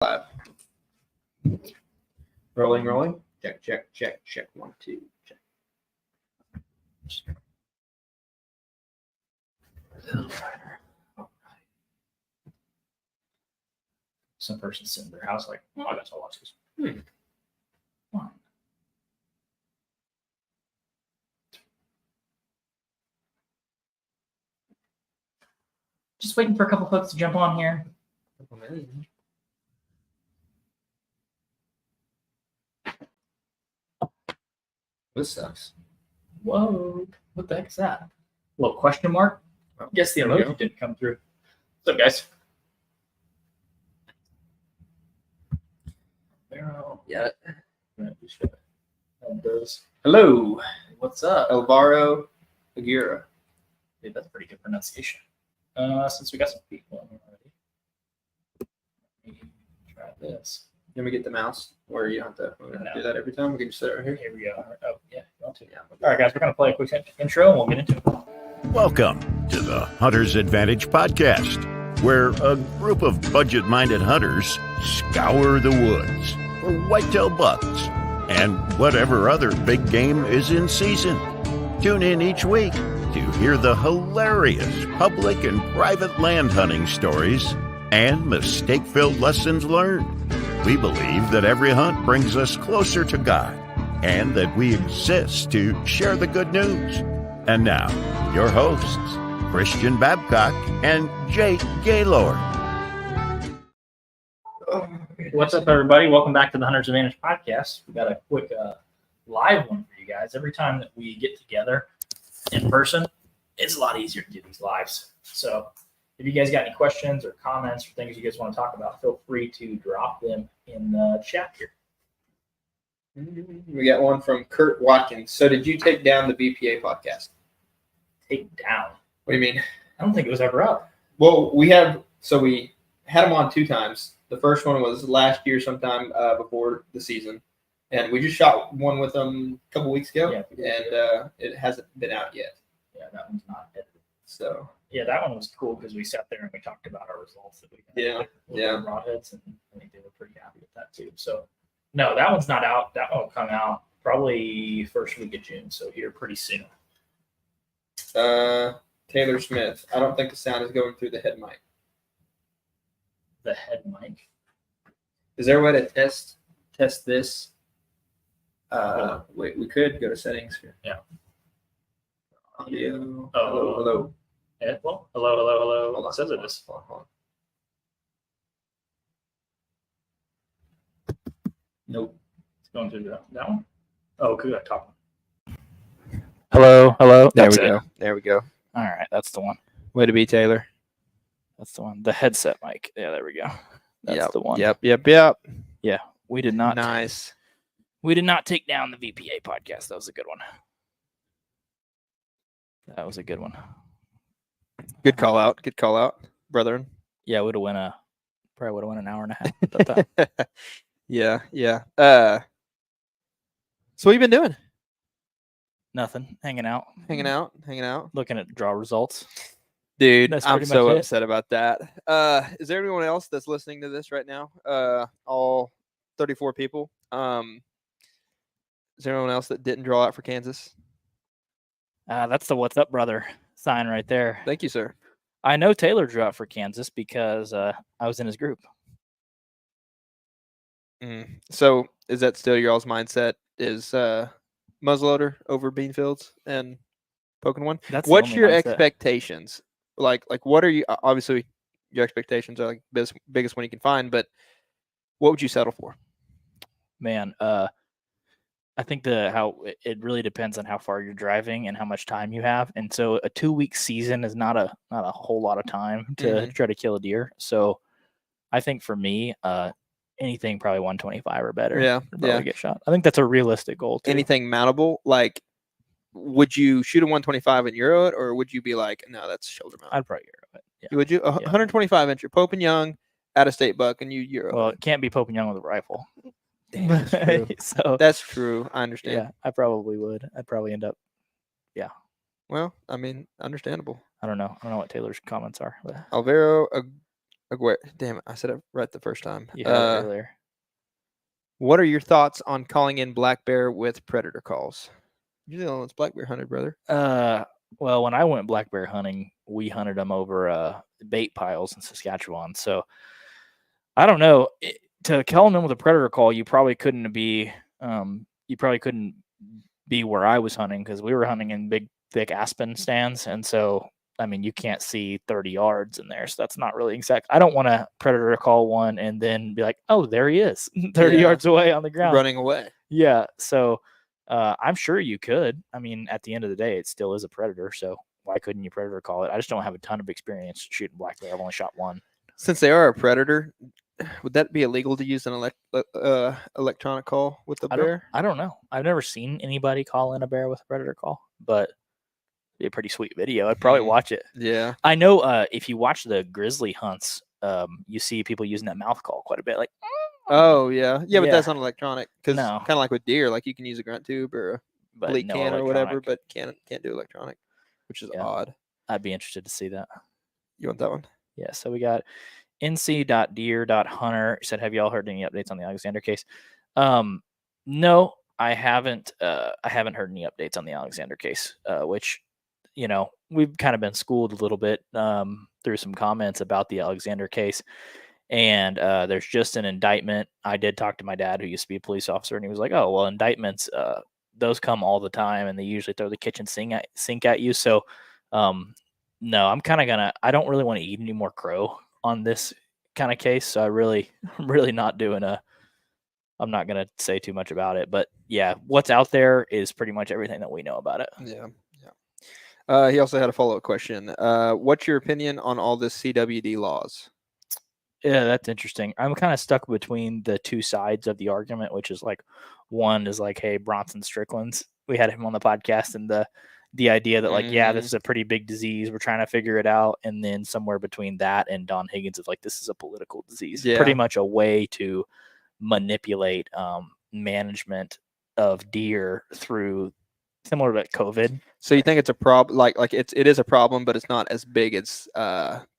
Live. Rolling. Check. 1, 2, check. Some person sitting in their house like, oh, I guess I'll watch this. Fine. Just waiting for a couple folks to jump on here. This sucks. Whoa, what the heck is that? A little question mark? Guess the There we emoji go. didn't come through. What's up, guys? Barrel. Yeah. That does. Hello, What's up? Alvaro Aguirre. Dude, that's pretty good pronunciation. Since we got some people in already, let me try this. Let me get the mouse, or you don't have to do that every time. We can just sit right here. Here we go. Oh, yeah, you want to. Yeah. All right, guys, we're going to play a quick intro and we'll get into it. Welcome to the Hunter's Advantage Podcast, where a group of budget-minded hunters scour the woods for whitetail bucks and whatever other big game is in season. Tune in each week to hear the hilarious public and private land hunting stories and mistake-filled lessons learned. We believe that every hunt brings us closer to God and that we exist to share the good news. And now, your hosts, Christian Babcock and Jake Gaylord. What's up, everybody? Welcome back to the Hunter's Advantage Podcast. We got a quick live one for you guys. Every time that we get together in person, it's a lot easier to do these lives. So if you guys got any questions or comments or things you guys want to talk about, feel free to drop them in the chat here. We got one from Kurt Watkins. So, did you take down the BPA podcast? Take down. What do you mean? I don't think it was ever up. Well, we had them on 2 times. The first one was last year, sometime before the season, and we just shot one with them a couple weeks ago, Yeah, and it hasn't been out yet. Yeah, that one's not edited. So, Yeah, that one was cool because we sat there and we talked about our results that we had Yeah, with yeah. the broadheads, and I think they were pretty happy with that too. So, no, that one's not out. That one will come out probably first week of June, so here pretty soon. Taylor Smith. I don't think the sound is going through the head mic. The head mic. Is there a way to test this? Wait, we could go to settings here. Yeah. Audio. Oh. Hello. Yeah, well, hello. Hold on. It says it is. Hold on. Nope. It's going through that one. Oh, good. Top one. Hello. There That's we it. go. There we go. All right, that's the one. Way to be, Taylor. That's the one. The headset mic. Yeah, there we go. That's Yep, the one. Yep. We did not. Nice. We did not take down the VPA podcast. That was a good one. Good call out, brethren. Yeah, probably would have went an hour and a half at that time. Yeah. So what you been doing? Nothing. Hanging out. Hanging out. Looking at draw results. Dude, That's I'm pretty so much it. upset about that. Is there anyone else that's listening to this right now? All 34 people. Is there anyone else that didn't draw out for Kansas? That's the "What's up, brother" sign right there. Thank you, sir. I know Taylor drew out for Kansas because I was in his group. So is that still y'all's mindset? Is muzzleloader over beanfields and poking one? That's the What's only your mindset. expectations? Like what are you? Obviously, your expectations are like biggest one you can find, but what would you settle for? Man, I think it really depends on how far you're driving and how much time you have. And so a 2-week season is not a whole lot of time to try to kill a deer. So I think for me, anything probably 125 or better. Yeah, would probably get shot. I think that's a realistic goal too. Anything mountable? Like, would you shoot a 125 and Euro it, or would you be like, no, that's shoulder mount? I'd probably Euro it. Yeah. Would you 125 inch? You're Pope and Young, out of state buck, and you Euro. Well, it can't be Pope and Young with a rifle. Damn, that's true. So That's true. I understand. yeah, I probably would. I'd probably end up. Well, I mean, understandable. I don't know what Taylor's comments are, but Alvaro Damn it, I said it right the first time. You had it earlier. What are your thoughts on calling in black bear with predator calls? You're the only one that's black bear hunted, brother. Well, when I went black bear hunting, we hunted them over bait piles in Saskatchewan. So I don't know. To call them in with a predator call, you probably couldn't be where I was hunting, because we were hunting in big, thick aspen stands, and so I mean, you can't see 30 yards in there, so that's not really exact. I don't want to predator call one and then be like, oh, there he is, 30 yards away on the ground, running away. Yeah, so I'm sure you could. I mean, at the end of the day, it still is a predator, so why couldn't you predator call it? I just don't have a ton of experience shooting black bear. I've only shot one. Since they are a predator, would that be illegal to use an electronic call with a bear? I don't know. I've never seen anybody call in a bear with a predator call, but it'd be a pretty sweet video. I'd probably watch it. Yeah. I know if you watch the grizzly hunts, you see people using that mouth call quite a bit. Like, oh, yeah. Yeah, but that's not electronic. Because No. kind of like with deer, like you can use a grunt tube or a but bleat no can or whatever, electronic. but can't do electronic, which is Yeah. odd. I'd be interested to see that. You want that one? Yeah, so we got nc.deer.hunter said, have y'all heard any updates on the Alexander case? No, I haven't. I haven't heard any updates on the Alexander case, which, you know, we've kind of been schooled a little bit through some comments about the Alexander case. And there's just an indictment. I did talk to my dad, who used to be a police officer, and he was like, oh, well, indictments, those come all the time, and they usually throw the kitchen sink at you. So, no, I'm kind of I don't really want to eat any more crow on this kind of case. So I'm really not I'm not going to say too much about it. But yeah, what's out there is pretty much everything that we know about it. Yeah. He also had a follow-up question. What's your opinion on all this CWD laws? Yeah, that's interesting. I'm kind of stuck between the two sides of the argument, which is like, one is like, hey, Bronson Strickland's, we had him on the podcast, and the idea that, like, yeah, this is a pretty big disease, we're trying to figure it out. And then somewhere between that and Don Higgins is like, this is a political disease. Yeah. Pretty much a way to manipulate management of deer through, similar to COVID. So you think it's a problem? Like it is a problem, but it's not as big as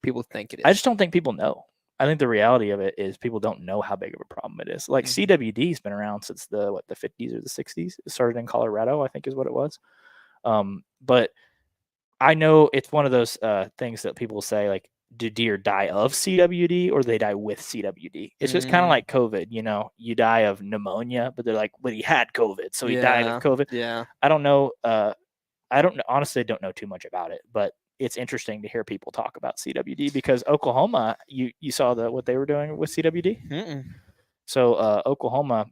people think it is. I just don't think people know. I think the reality of it is people don't know how big of a problem it is. Like, CWD has been around since the 50s or the 60s. It started in Colorado, I think is what it was. But I know it's one of those things that people say, like, do deer die of CWD or they die with CWD? It's just kind of like COVID, you know, you die of pneumonia, but they're like, well, he had COVID, so he died of COVID. Yeah. I don't know. Honestly, don't know too much about it, but it's interesting to hear people talk about CWD, because Oklahoma, you saw what they were doing with CWD. So Oklahoma,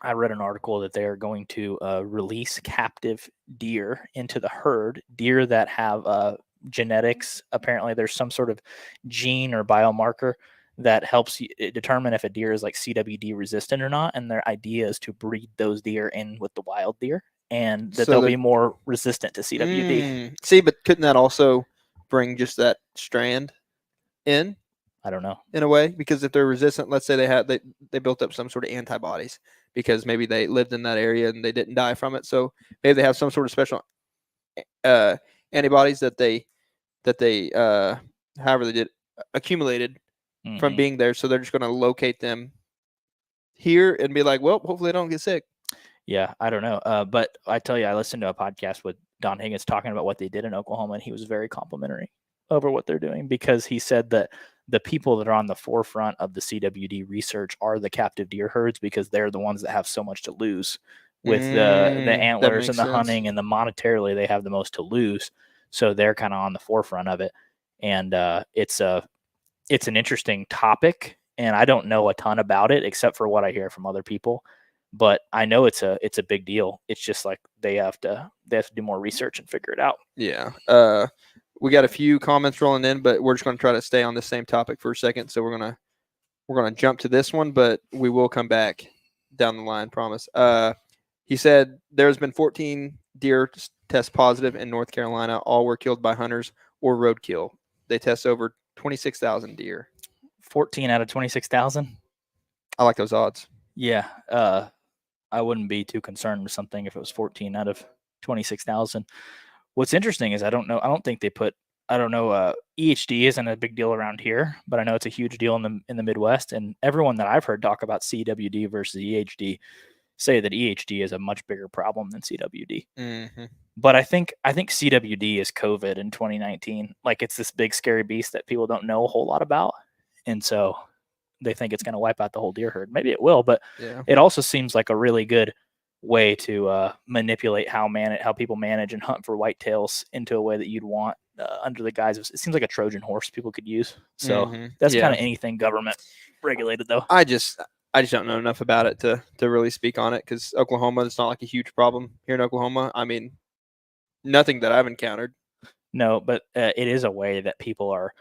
I read an article that they are going to release captive deer into the herd, deer that have genetics. Apparently there's some sort of gene or biomarker that helps you determine if a deer is like CWD resistant or not. And their idea is to breed those deer in with the wild deer, and that they'll be more resistant to CWD. See, but couldn't that also bring just that strand in? I don't know. In a way, because if they're resistant, let's say they built up some sort of antibodies because maybe they lived in that area and they didn't die from it. So maybe they have some sort of special antibodies that they however they did accumulated from being there. So they're just going to locate them here and be like, well, hopefully they don't get sick. Yeah, I don't know. But I tell you, I listened to a podcast with Don Higgins talking about what they did in Oklahoma, and he was very complimentary over what they're doing, because he said that the people that are on the forefront of the CWD research are the captive deer herds, because they're the ones that have so much to lose with the antlers and the hunting, and the monetarily they have the most to lose. So they're kind of on the forefront of it. And it's an interesting topic, and I don't know a ton about it except for what I hear from other people. But I know it's a big deal. It's just like they have to do more research and figure it out. Yeah. We got a few comments rolling in, but we're just going to try to stay on the same topic for a second. So we're gonna jump to this one, but we will come back down the line. Promise. He said there's been 14 deer test positive in North Carolina. All were killed by hunters or roadkill. They test over 26,000 deer. 14 out of 26,000. I like those odds. Yeah. I wouldn't be too concerned with something if it was 14 out of 26,000. What's interesting is I don't think they put I don't know. EHD isn't a big deal around here, but I know it's a huge deal in the Midwest. And everyone that I've heard talk about CWD versus EHD say that EHD is a much bigger problem than CWD. Mm-hmm. But I think CWD is COVID in 2019. Like it's this big scary beast that people don't know a whole lot about, and so they think it's going to wipe out the whole deer herd. Maybe it will, but Yeah. it also seems like a really good way to manipulate how people manage and hunt for whitetails into a way that you'd want under the guise of, it seems like a Trojan horse people could use. So that's kind of anything government regulated, though. I just don't know enough about it to really speak on it, because Oklahoma, it's not like a huge problem here in Oklahoma. I mean, nothing that I've encountered. No, but it is a way that people are.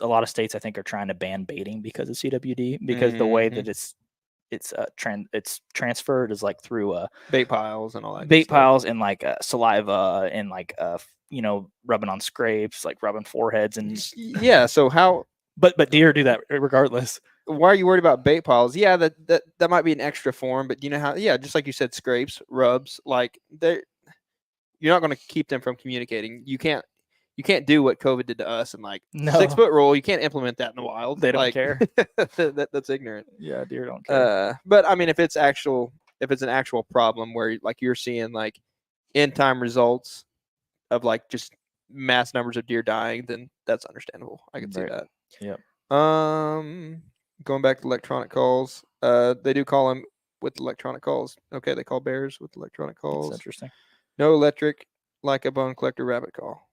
A lot of states, I think, are trying to ban baiting because of CWD, because the way that it's transferred is like through bait piles and all that. Bait piles and like saliva and like rubbing on scrapes, like rubbing foreheads and yeah. So how? But deer do that regardless. Why are you worried about bait piles? Yeah, that might be an extra form, but you know how? Yeah, just like you said, scrapes, rubs, like you're not going to keep them from communicating. You can't do what COVID did to us and 6 foot rule. You can't implement that in the wild. They don't care. That's ignorant. Yeah, deer don't care. But I mean, if it's an actual problem where you're seeing end time results of just mass numbers of deer dying, then that's understandable. I can see that. Yep. Going back to electronic calls, they do call them with electronic calls. Okay, they call bears with electronic calls. That's interesting. No electric, like a bone collector rabbit call.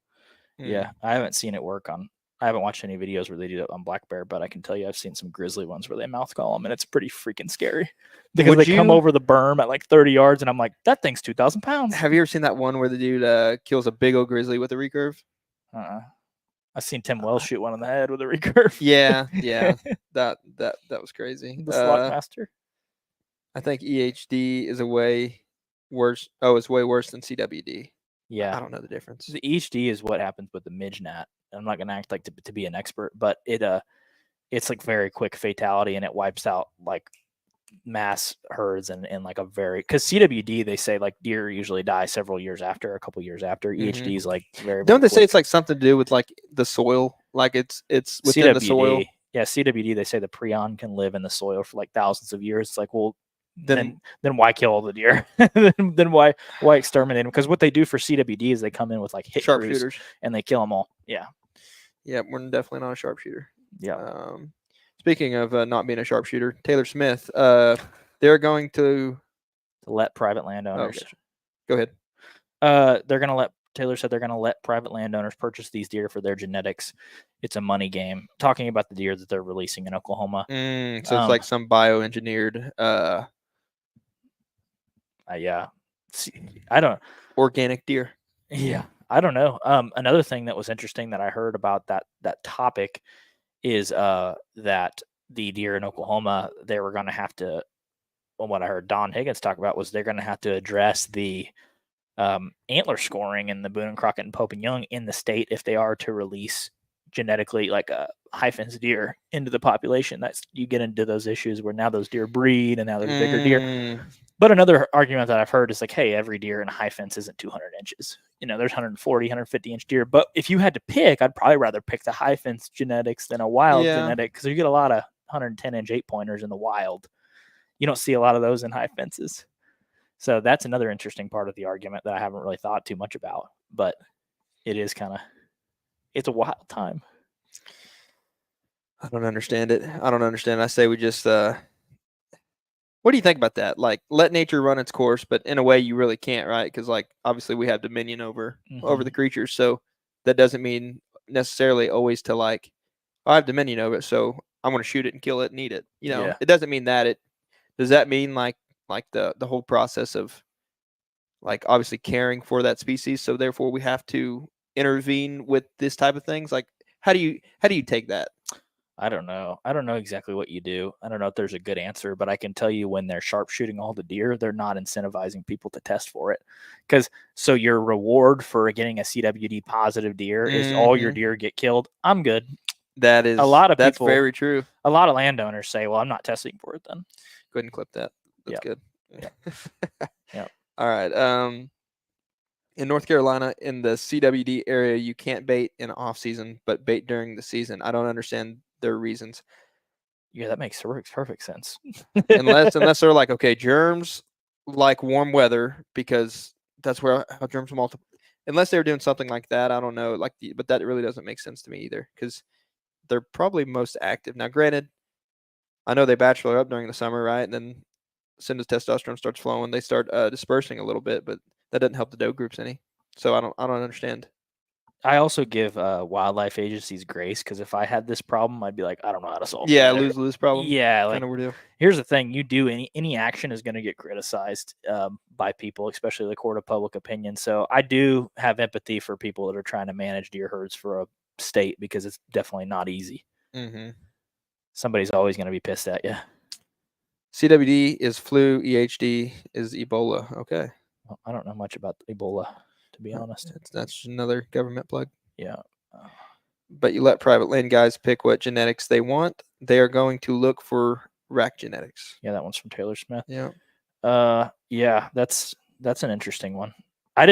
Yeah, I haven't seen it work on. I haven't watched any videos where they do that on black bear, but I can tell you I've seen some grizzly ones where they mouth call them, and it's pretty freaking scary because they come over the berm at 30 yards, and I'm like, that thing's 2,000 pounds. Have you ever seen that one where the dude kills a big old grizzly with a recurve? I've seen Tim Wells shoot one on the head with a recurve. Yeah, that was crazy. The slot master. I think EHD is way worse. Oh, it's way worse than CWD. Yeah, I don't know the difference. The EHD is what happens with the midge gnat. I'm not gonna act like to be an expert, but it's very quick fatality, and it wipes out mass herds and a very, because CWD, they say deer usually die a couple years after. EHD is very. Don't they say it's something to do with the soil? It's within CWD, the soil. Yeah, CWD, they say the prion can live in the soil for thousands of years. It's well, then why kill all the deer? then why exterminate them? Because what they do for CWD is they come in with hit sharpshooters and they kill them all. Yeah. Yeah, we're definitely not a sharpshooter. Yeah. Speaking of not being a sharpshooter, Taylor Smith, they're going to let private landowners. Go ahead. Taylor said they're going to let private landowners purchase these deer for their genetics. It's a money game. Talking about the deer that they're releasing in Oklahoma. So it's some bioengineered. Yeah. I don't. Organic deer. Yeah. I don't know. Another thing that was interesting that I heard about that topic is that the deer in Oklahoma, they were going to have to, what I heard Don Higgins talk about was they're going to have to address the antler scoring in the Boone and Crockett and Pope and Young in the state if they are to release genetically a high-fence deer into the population. That's, you get into those issues where now those deer breed and now there's bigger deer. But another argument that I've heard is hey, every deer in a high fence isn't 200 inches. There's 140, 150 inch deer. But if you had to pick, I'd probably rather pick the high fence genetics than a wild genetic, because you get a lot of 110 inch 8-pointers in the wild. You don't see a lot of those in high fences. So that's another interesting part of the argument that I haven't really thought too much about. But it is it's a wild time. I don't understand it. I say we just what do you think about that? Let nature run its course, but in a way you really can't, right? Because obviously we have dominion over the creatures, so that doesn't mean necessarily always to I have dominion over it, so I'm going to shoot it and kill it and eat it. It doesn't mean that. Does that mean the whole process of obviously caring for that species, so therefore we have to intervene with this type of things? How do you take that? I don't know. I don't know exactly what you do. I don't know if there's a good answer, but I can tell you when they're sharpshooting all the deer, they're not incentivizing people to test for it. So your reward for getting a CWD positive deer is all your deer get killed. I'm good. That is a lot of that's people, very true. A lot of landowners say, well, I'm not testing for it then. Go ahead and clip that. That's good. Yeah. All right. in North Carolina, in the CWD area, you can't bait in off season, but bait during the season. I don't understand their reasons. Yeah, that makes perfect sense. unless they're like, okay, germs like warm weather because that's where how germs multiply. Unless they were doing something like that, I don't know. But that really doesn't make sense to me either because they're probably most active. Now, granted, I know they bachelor up during the summer, right? And then as soon as testosterone starts flowing, they start dispersing a little bit, but that doesn't help the doe groups any. So I don't understand. I also give wildlife agencies grace because if I had this problem, I'd be like, I don't know how to solve it. Yeah, either. lose problem. Yeah, Kind like of weird. here's the thing: you do any action is going to get criticized by people, especially the court of public opinion. So I do have empathy for people that are trying to manage deer herds for a state because it's definitely not easy. Mm-hmm. Somebody's always going to be pissed at you. CWD is flu. EHD is Ebola. Okay. Well, I don't know much about Ebola, to be honest. That's another government plug. Yeah. But you let private land guys pick what genetics they want. They are going to look for rack genetics. Yeah, that one's from Taylor Smith. Yeah. Yeah, that's an interesting one. I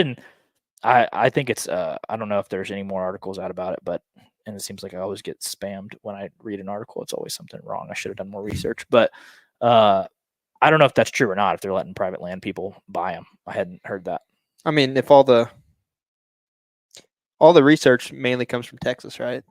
think it's I don't know if there's any more articles out about it, and it seems like I always get spammed when I read an article. It's always something wrong. I should have done more research, but I don't know if that's true or not, if they're letting private land people buy them. I hadn't heard that. I mean, if all the research mainly comes from Texas, right?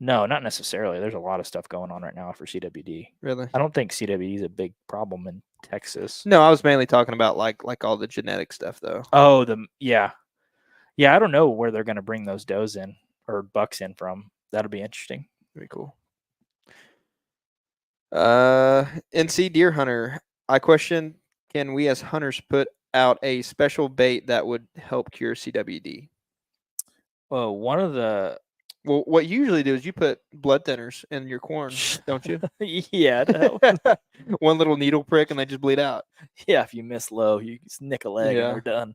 No, not necessarily. There's a lot of stuff going on right now for CWD. Really? I don't think CWD is a big problem in Texas. No, I was mainly talking about like all the genetic stuff though. Oh, yeah. I don't know where they're going to bring those does in or bucks in from. That'll be interesting. Very cool. NC Deer Hunter. I question: can we as hunters put out a special bait that would help cure CWD? Well, Well, what you usually do is you put blood thinners in your corn, don't you? yeah, to help. One little needle prick and they just bleed out. Yeah, if you miss low, you just nick a leg Yeah. and you're done.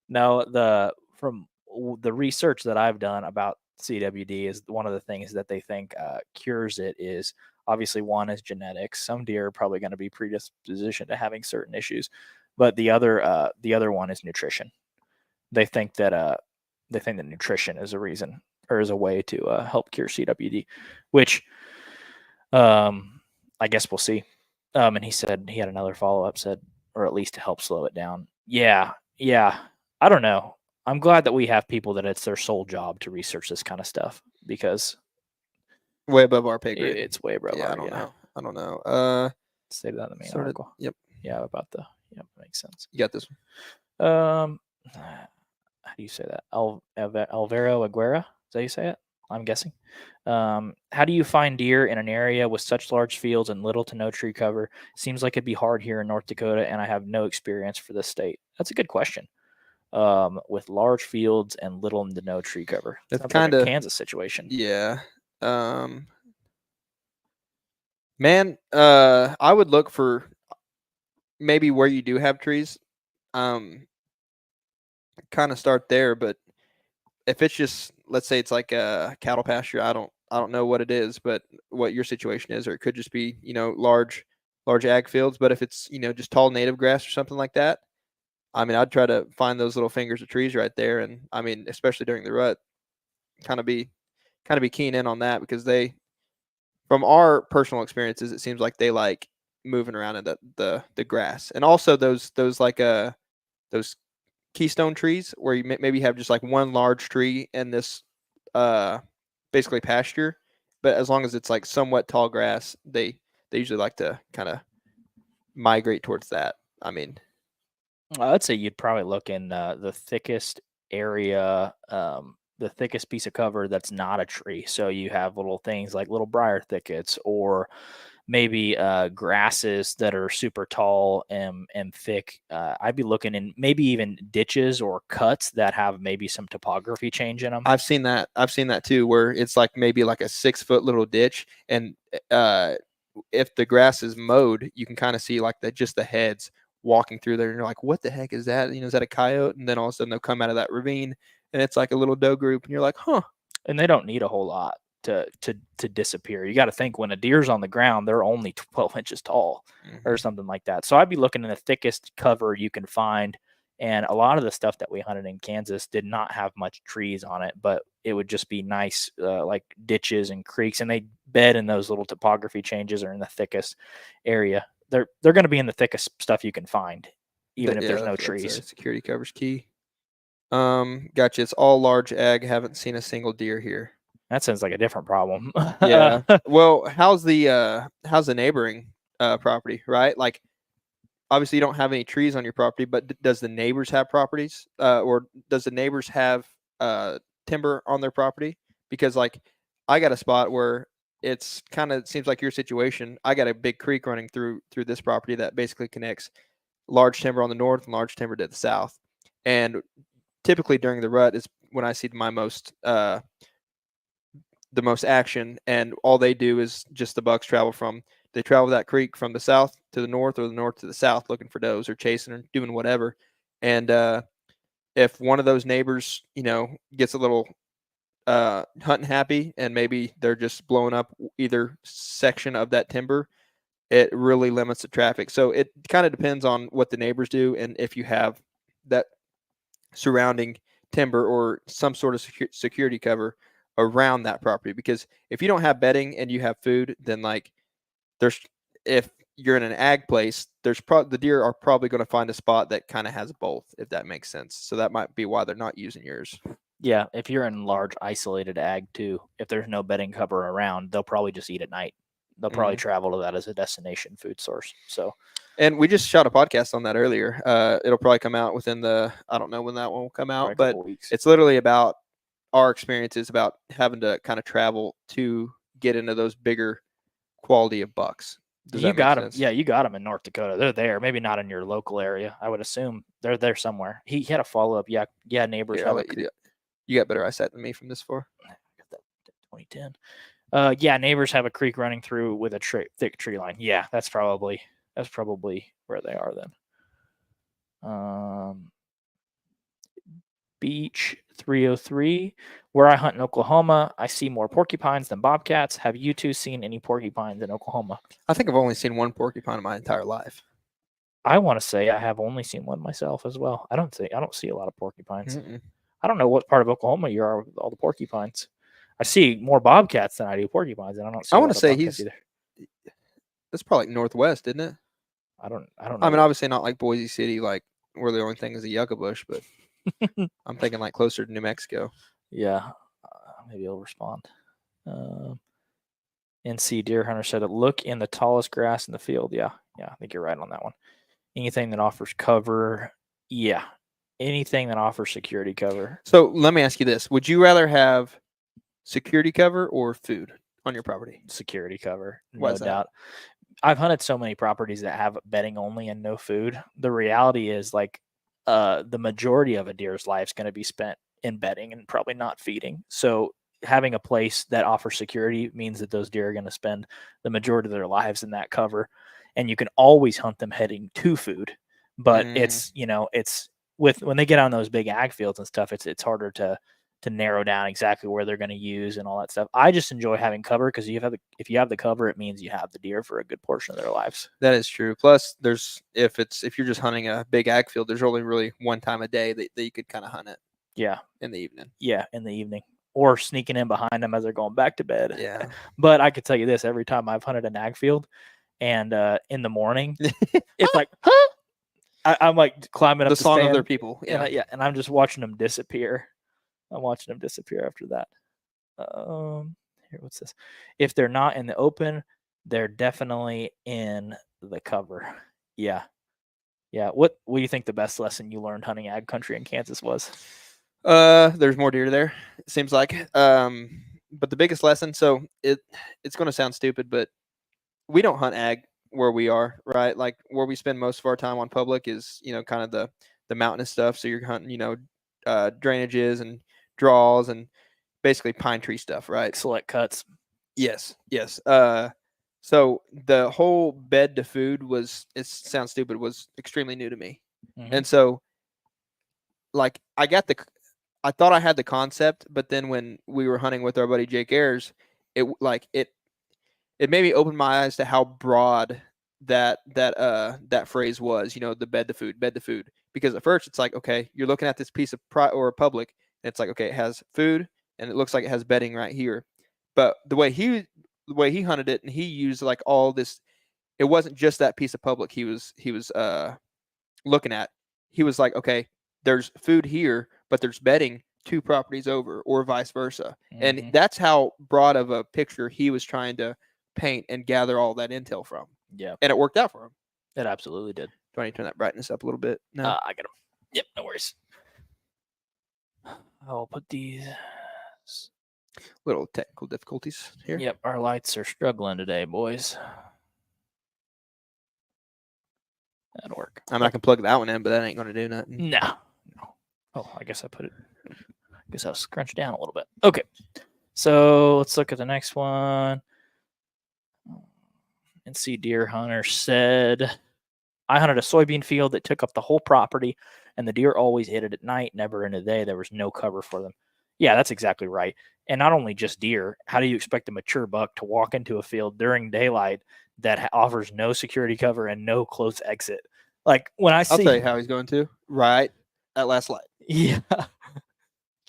No, from the research that I've done about CWD is one of the things that they think cures it is obviously one is genetics. Some deer are probably going to be predispositioned to having certain issues, but the other one is nutrition. They think that nutrition is a reason or is a way to help cure CWD, which I guess we'll see. And he said he had another follow-up said, or at least to help slow it down. Yeah. I don't know. I'm glad that we have people that it's their sole job to research this kind of stuff because way above our pay grade. It's way above. Yeah, I don't know. Say that in the main article. Yep. Yeah, makes sense. You got this one. How do you say that? Alvaro Aguera? Is that how you say it? I'm guessing. How do you find deer in an area with such large fields and little to no tree cover? Seems like it'd be hard here in North Dakota, and I have no experience for this state. That's a good question. With large fields and little to no tree cover. That's kind of Kansas situation. Yeah. Man, I would look for maybe where you do have trees. Kind of start there, but if it's just, let's say it's like a cattle pasture, I don't know what it is, but what your situation is, or it could just be, large ag fields. But if it's, just tall native grass or something like that, I mean, I'd try to find those little fingers of trees right there. And I mean, especially during the rut, kind of be keen in on that because from our personal experiences, it seems like they like moving around in the grass. And also those keystone trees where you maybe have just like one large tree in this basically pasture, but as long as it's like somewhat tall grass, they usually like to kind of migrate towards that. I mean, I'd say you'd probably look in the thickest area, the thickest piece of cover that's not a tree. So you have little things like little briar thickets or maybe grasses that are super tall and thick. I'd be looking in maybe even ditches or cuts that have maybe some topography change in them. I've seen that too, where it's like maybe like a 6-foot little ditch, and if the grass is mowed, you can kind of see like just the heads walking through there, and you're like, what the heck is that? Is that a coyote? And then all of a sudden they'll come out of that ravine, and it's like a little doe group, and you're like, huh. And they don't need a whole lot to disappear. You got to think when a deer's on the ground, they're only 12 inches tall or something like that. So I'd be looking in the thickest cover you can find And a lot of the stuff that we hunted in Kansas did not have much trees on it, but it would just be nice, like ditches and creeks, and they bed in those little topography changes or in the thickest area. They're going to be in the thickest stuff you can find, even if there's no trees. Security cover's key. Gotcha. It's all large ag. Haven't seen a single deer here. That sounds like a different problem. Yeah. Well, how's the neighboring property, right? Like, obviously you don't have any trees on your property, but does the neighbors have properties? Or does the neighbors have timber on their property? Because like I got a spot where it's kind of seems like your situation. I got a big creek running through this property that basically connects large timber on the north and large timber to the south. And typically during the rut is when I see my most the most action, and all they do is just the bucks travel that creek from the south to the north or the north to the south looking for does or chasing or doing whatever. And if one of those neighbors, gets a little hunting happy and maybe they're just blowing up either section of that timber, it really limits the traffic. So it kind of depends on what the neighbors do and if you have that surrounding timber or some sort of security cover around that property. Because if you don't have bedding and you have food, then like if you're in an ag place, the deer are probably going to find a spot that kind of has both, if that makes sense. So that might be why they're not using yours. Yeah, if you're in large isolated ag too, if there's no bedding cover around, they'll probably just eat at night. They'll probably travel to that as a destination food source. So, and we just shot a podcast on that earlier. It'll probably come out within I don't know when that one will come out, but it's literally about our experiences about having to kind of travel to get into those bigger quality of bucks. You got them. Yeah, you got them in North Dakota. They're there. Maybe not in your local area. I would assume they're there somewhere. He had a follow-up. Yeah, neighbors. You got better eyesight than me from this far. I got that 2010. Yeah, neighbors have a creek running through with a thick tree line. Yeah, that's probably where they are then. Beach 303. Where I hunt in Oklahoma, I see more porcupines than bobcats. Have you two seen any porcupines in Oklahoma? I think I've only seen one porcupine in my entire life. I want to say I have only seen one myself as well. I don't see a lot of porcupines. Mm-mm. I don't know what part of Oklahoma you are with all the porcupines. I see more bobcats than I do porcupines, and I don't see. I want to say either. That's probably like northwest, isn't it? I don't know. I mean, obviously not like Boise City, like where the only thing is a yucca bush, but I'm thinking like closer to New Mexico. Yeah, maybe I'll respond. NC Deer Hunter said, "Look in the tallest grass in the field." Yeah, I think you're right on that one. Anything that offers cover, yeah. Anything that offers security cover. So let me ask you this: would you rather have security cover or food on your property? Security cover, no doubt. I've hunted so many properties that have bedding only and no food. The reality is, like, the majority of a deer's life is going to be spent in bedding and probably not feeding. So having a place that offers security means that those deer are going to spend the majority of their lives in that cover, and you can always hunt them heading to food. But it's when they get on those big ag fields and stuff, it's harder to narrow down exactly where they're going to use and all that stuff. I just enjoy having cover because if you have the cover, it means you have the deer for a good portion of their lives. That is true. Plus, if you're just hunting a big ag field, there's only really one time a day that you could kind of hunt it. Yeah, in the evening. Yeah, in the evening, or sneaking in behind them as they're going back to bed. Yeah. But I could tell you this: every time I've hunted an ag field, and in the morning, it's like, huh? I'm like climbing up the song stand, of their people. Yeah, and I'm just watching them disappear. I'm watching them disappear after that. Here, what's this? If they're not in the open, they're definitely in the cover. Yeah. What do you think the best lesson you learned hunting ag country in Kansas was? There's more deer there, it seems like. But the biggest lesson, so it's going to sound stupid, but we don't hunt ag where we are, right? Like where we spend most of our time on public is, kind of the mountainous stuff. So you're hunting, drainages and draws and basically pine tree stuff, right? Select cuts. Yes. So the whole bed to food it sounds stupid, was extremely new to me. Mm-hmm. And so like I thought I had the concept, but then when we were hunting with our buddy Jake Ayers, it made me open my eyes to how broad that phrase was, the bed to food. because at first it's like, okay, you're looking at this piece of or public, and it's like, okay, it has food and it looks like it has bedding right here. But the way he hunted it, and he used like all this, it wasn't just that piece of public he was looking at. He was like, okay, there's food here, but there's bedding 2 properties over, or vice versa. And that's how broad of a picture he was trying to paint and gather all that intel from. Yeah, And it worked out for him. it absolutely did. Do I need to turn that brightness up a little bit? No. I got them. Yep, no worries. I'll put these. Little technical difficulties here. Yep, our lights are struggling today, boys. That'll work. I'm not gonna plug that one in, but that ain't gonna do nothing. No. Oh, I guess I put it. I guess I'll scrunch down a little bit. Okay. So let's look at the next one. NC Deer Hunter said, I hunted a soybean field that took up the whole property, and the deer always hit it at night, never in the day. There was no cover for them. Yeah, that's exactly right. And not only just deer, how do you expect a mature buck to walk into a field during daylight that offers no security cover and no close exit? Like when I see, I'll tell you how he's going to. Right at last light. yeah.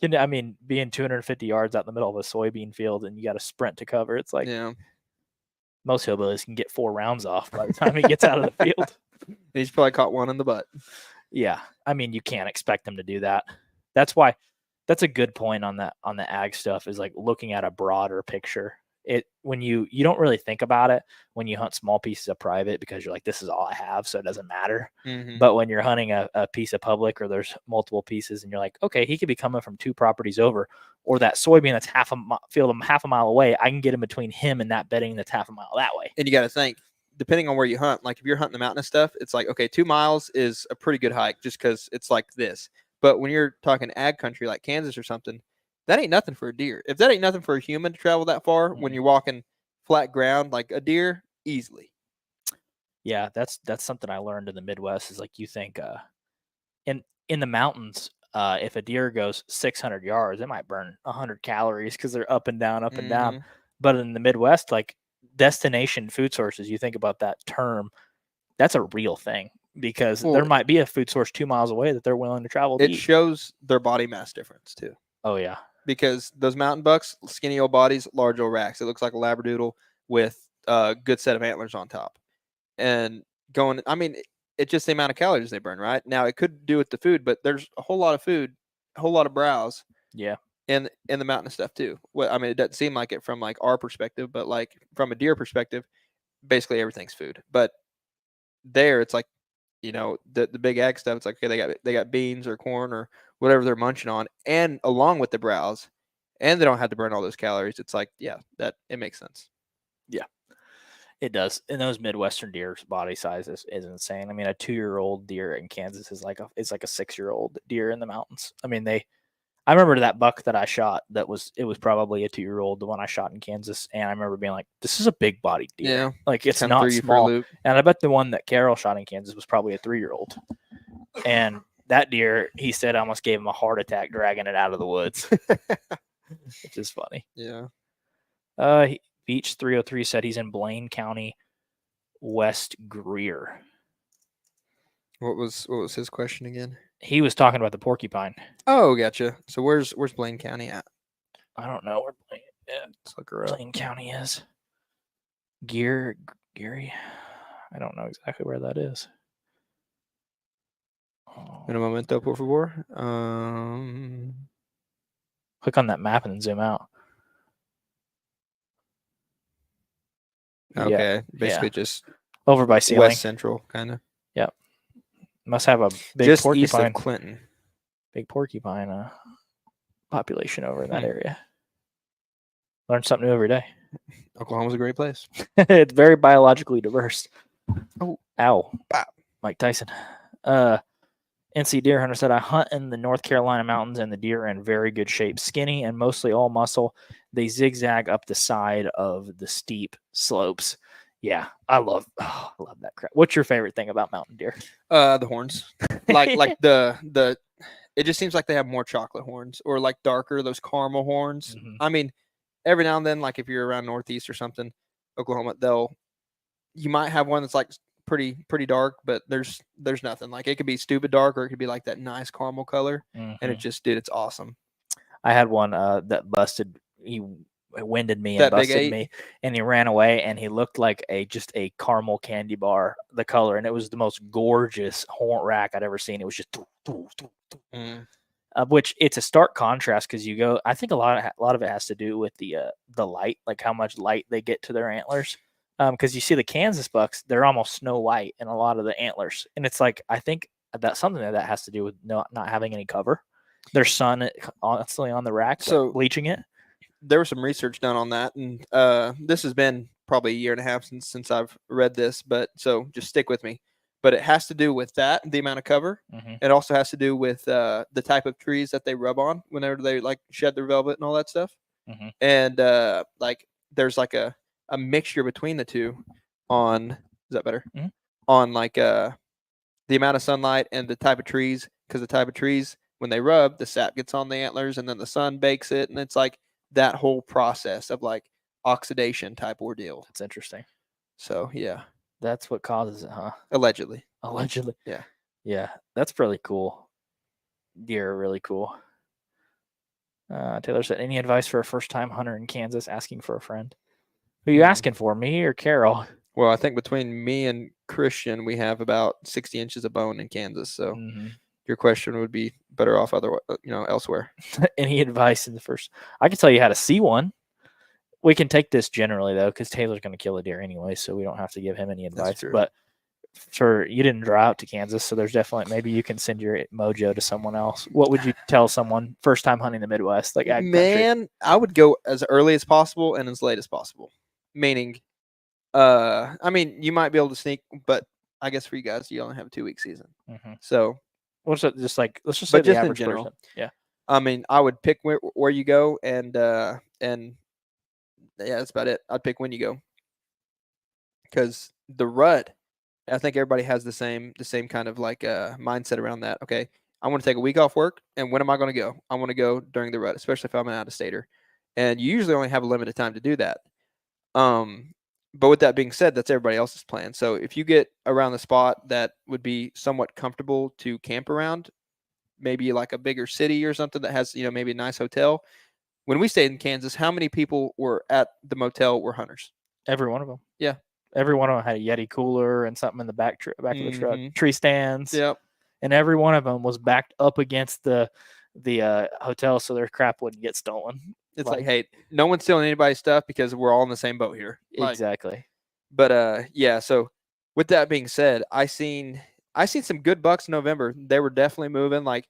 I mean, being 250 yards out in the middle of a soybean field and you got to sprint to cover, it's like Yeah. most hillbillies can get 4 rounds off by the time he gets out of the field. He's probably caught one in the butt. Yeah. I mean, you can't expect them to do that. That's why that's a good point on the ag stuff, is like looking at a broader picture. When you don't really think about it when you hunt small pieces of private, because you're like, this is all I have, so it doesn't matter. Mm-hmm. But when you're hunting a piece of public, or there's multiple pieces, and you're like, okay, he could be coming from 2 properties over, or that soybean that's half a mile away, I can get in between him and that bedding that's half a mile that way. And you got to think, depending on where you hunt, like if you're hunting the mountain and stuff, it's like, okay, 2 miles is a pretty good hike just because it's like this. But when you're talking ag country like Kansas or something, that ain't nothing for a deer. If that ain't nothing for a human to travel that far, when you're walking flat ground, like a deer, easily. Yeah, that's something I learned in the Midwest, is like, you think in the mountains, if a deer goes 600 yards, it might burn 100 calories because they're up and down, up and down. But in the Midwest, like destination food sources, you think about that term, that's a real thing, because there might be a food source 2 miles away that they're willing to travel to It eat. shows their body mass difference too. Oh yeah. Because those mountain bucks, skinny old bodies, large old racks. It looks like a Labradoodle with a good set of antlers on top. And it's just the amount of calories they burn, right? Now, it could do with the food, but there's a whole lot of food, a whole lot of browse. Yeah. In the mountain stuff too. Well, I mean, it doesn't seem like it from like our perspective, but like from a deer perspective, basically everything's food. But there, it's like, the big ag stuff. It's like, okay, they got beans or corn or whatever they're munching on, and along with the browse, and they don't have to burn all those calories. It's like, yeah, that it makes sense. Yeah, it does. And those Midwestern deer's body size is insane. I mean, a 2-year-old deer in Kansas is like a 6-year-old deer in the mountains. I mean, I remember that buck that I shot. It was probably a 2-year-old, the one I shot in Kansas, and I remember being like, "This is a big bodied deer. Yeah, like it's kinda not threw you for a small." loop. And I bet the one that Carol shot in Kansas was probably a 3-year-old. And that deer, he said, almost gave him a heart attack dragging it out of the woods, which is funny. Yeah. Beach 303 said he's in Blaine County, West Greer. What was his question again? He was talking about the porcupine. Oh, gotcha. So where's Blaine County at? I don't know where Let's look her up. Blaine County is. Geary. I don't know exactly where that is. Un momento, por favor. Click on that map and then zoom out. Okay, basically just over by Sealing. west central, kind of. Yep. Must have a big Just porcupine. east of Clinton. Big porcupine population over in that area. Learn something new every day. Oklahoma's a great place. It's very biologically diverse. Oh. Ow. Wow. Mike Tyson. NC Deer Hunter said, I hunt in the North Carolina mountains, and the deer are in very good shape. Skinny and mostly all muscle. They zigzag up the side of the steep slopes. Yeah, I love that crap. What's your favorite thing about mountain deer? The horns. like the it just seems like they have more chocolate horns, or like darker, those caramel horns. Mhm. I mean, every now and then, like if you're around Northeast or something, Oklahoma, you might have one that's like pretty dark, but there's nothing. Like it could be stupid dark or it could be like that nice caramel color, and it Mhm. just dude, it's awesome. I had one that busted. He winded me and That big busted 8? me, and he ran away, and he looked like just a caramel candy bar, the color, and it was the most gorgeous horn rack I'd ever seen. It was just Mm. which it's a stark contrast because you go. I think a lot of it has to do with the light, like how much light they get to their antlers. Because you see the Kansas bucks, they're almost snow white in a lot of the antlers, and it's like I think that something that has to do with not having any cover. There's sun constantly on the rack, So- bleaching it. There was some research done on that, and this has been probably a year and a half since I've read this, but so just stick with me. But it has to do with that, the amount of cover. Mhm. It also has to do with the type of trees that they rub on whenever they like shed their velvet and all that stuff. Mhm. And like there's like a mixture between the two on, is that better? Mhm. On like the amount of sunlight and the type of trees, because the type of trees, when they rub, the sap gets on the antlers and then the sun bakes it, and it's like that whole process of like oxidation type ordeal. That's interesting. So yeah, That's what causes it, huh? allegedly. Allegedly. Yeah. Yeah, that's really cool. Deer are really cool. Taylor said, "Any advice for a first-time hunter in Kansas asking for a friend? Who are you Hmm. asking for, me or Carol?" Well, I think between me and Christian, we have about 60 inches of bone in Kansas. So Mhm. your question would be better off elsewhere. Any advice in the first? I can tell you how to see one. We can take this generally though, because Taylor's going to kill a deer anyway, so we don't have to give him any advice. true. But for you didn't drive out to Kansas, so there's definitely maybe you can send your mojo to someone else. What would you tell someone first time hunting the Midwest, like ag country? Man, I would go as early as possible and as late as possible. Meaning, I mean, you might be able to sneak, but I guess for you guys, you only have a 2-week season. Mhm. So, What's it just like? Let's just say but the just in average general. person. Yeah. I mean, I would pick where you go, and yeah, that's about it. I'd pick when you go, because the rut, I think everybody has the same kind of like mindset around that. Okay, I want to take a week off work, and when am I going to go? I want to go during the rut, especially if I'm an out-of-stater, and you usually only have a limited time to do that. But with that being said, that's everybody else's plan. So if you get around the spot that would be somewhat comfortable to camp around, maybe like a bigger city or something that has, maybe a nice hotel. When we stayed in Kansas, how many people were at the motel were hunters? Every one of them. Yeah. Every one of them had a Yeti cooler and something in the back of the truck, Mhm. tree stands. Yep. And every one of them was backed up against the hotel so their crap wouldn't get stolen. It's like, hey, no one's stealing anybody's stuff because we're all in the same boat here. Like, Exactly. but yeah, so with that being said, I seen some good bucks in November. They were definitely moving. Like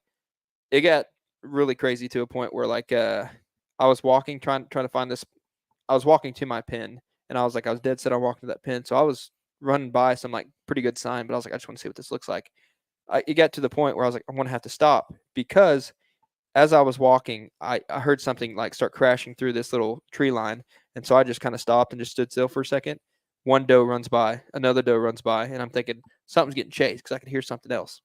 it got really crazy to a point where like I was walking trying to find this. I was walking to my pin, and I was dead set on walking to that pin. So I was running by some like pretty good sign, but I was like, I just want to see what this looks like. It got to the point where I was like, I'm going to have to stop, because as I was walking, I heard something like start crashing through this little tree line. And so I just kind of stopped and just stood still for a second. One doe runs by, another doe runs by, and I'm thinking something's getting chased because I could hear something else.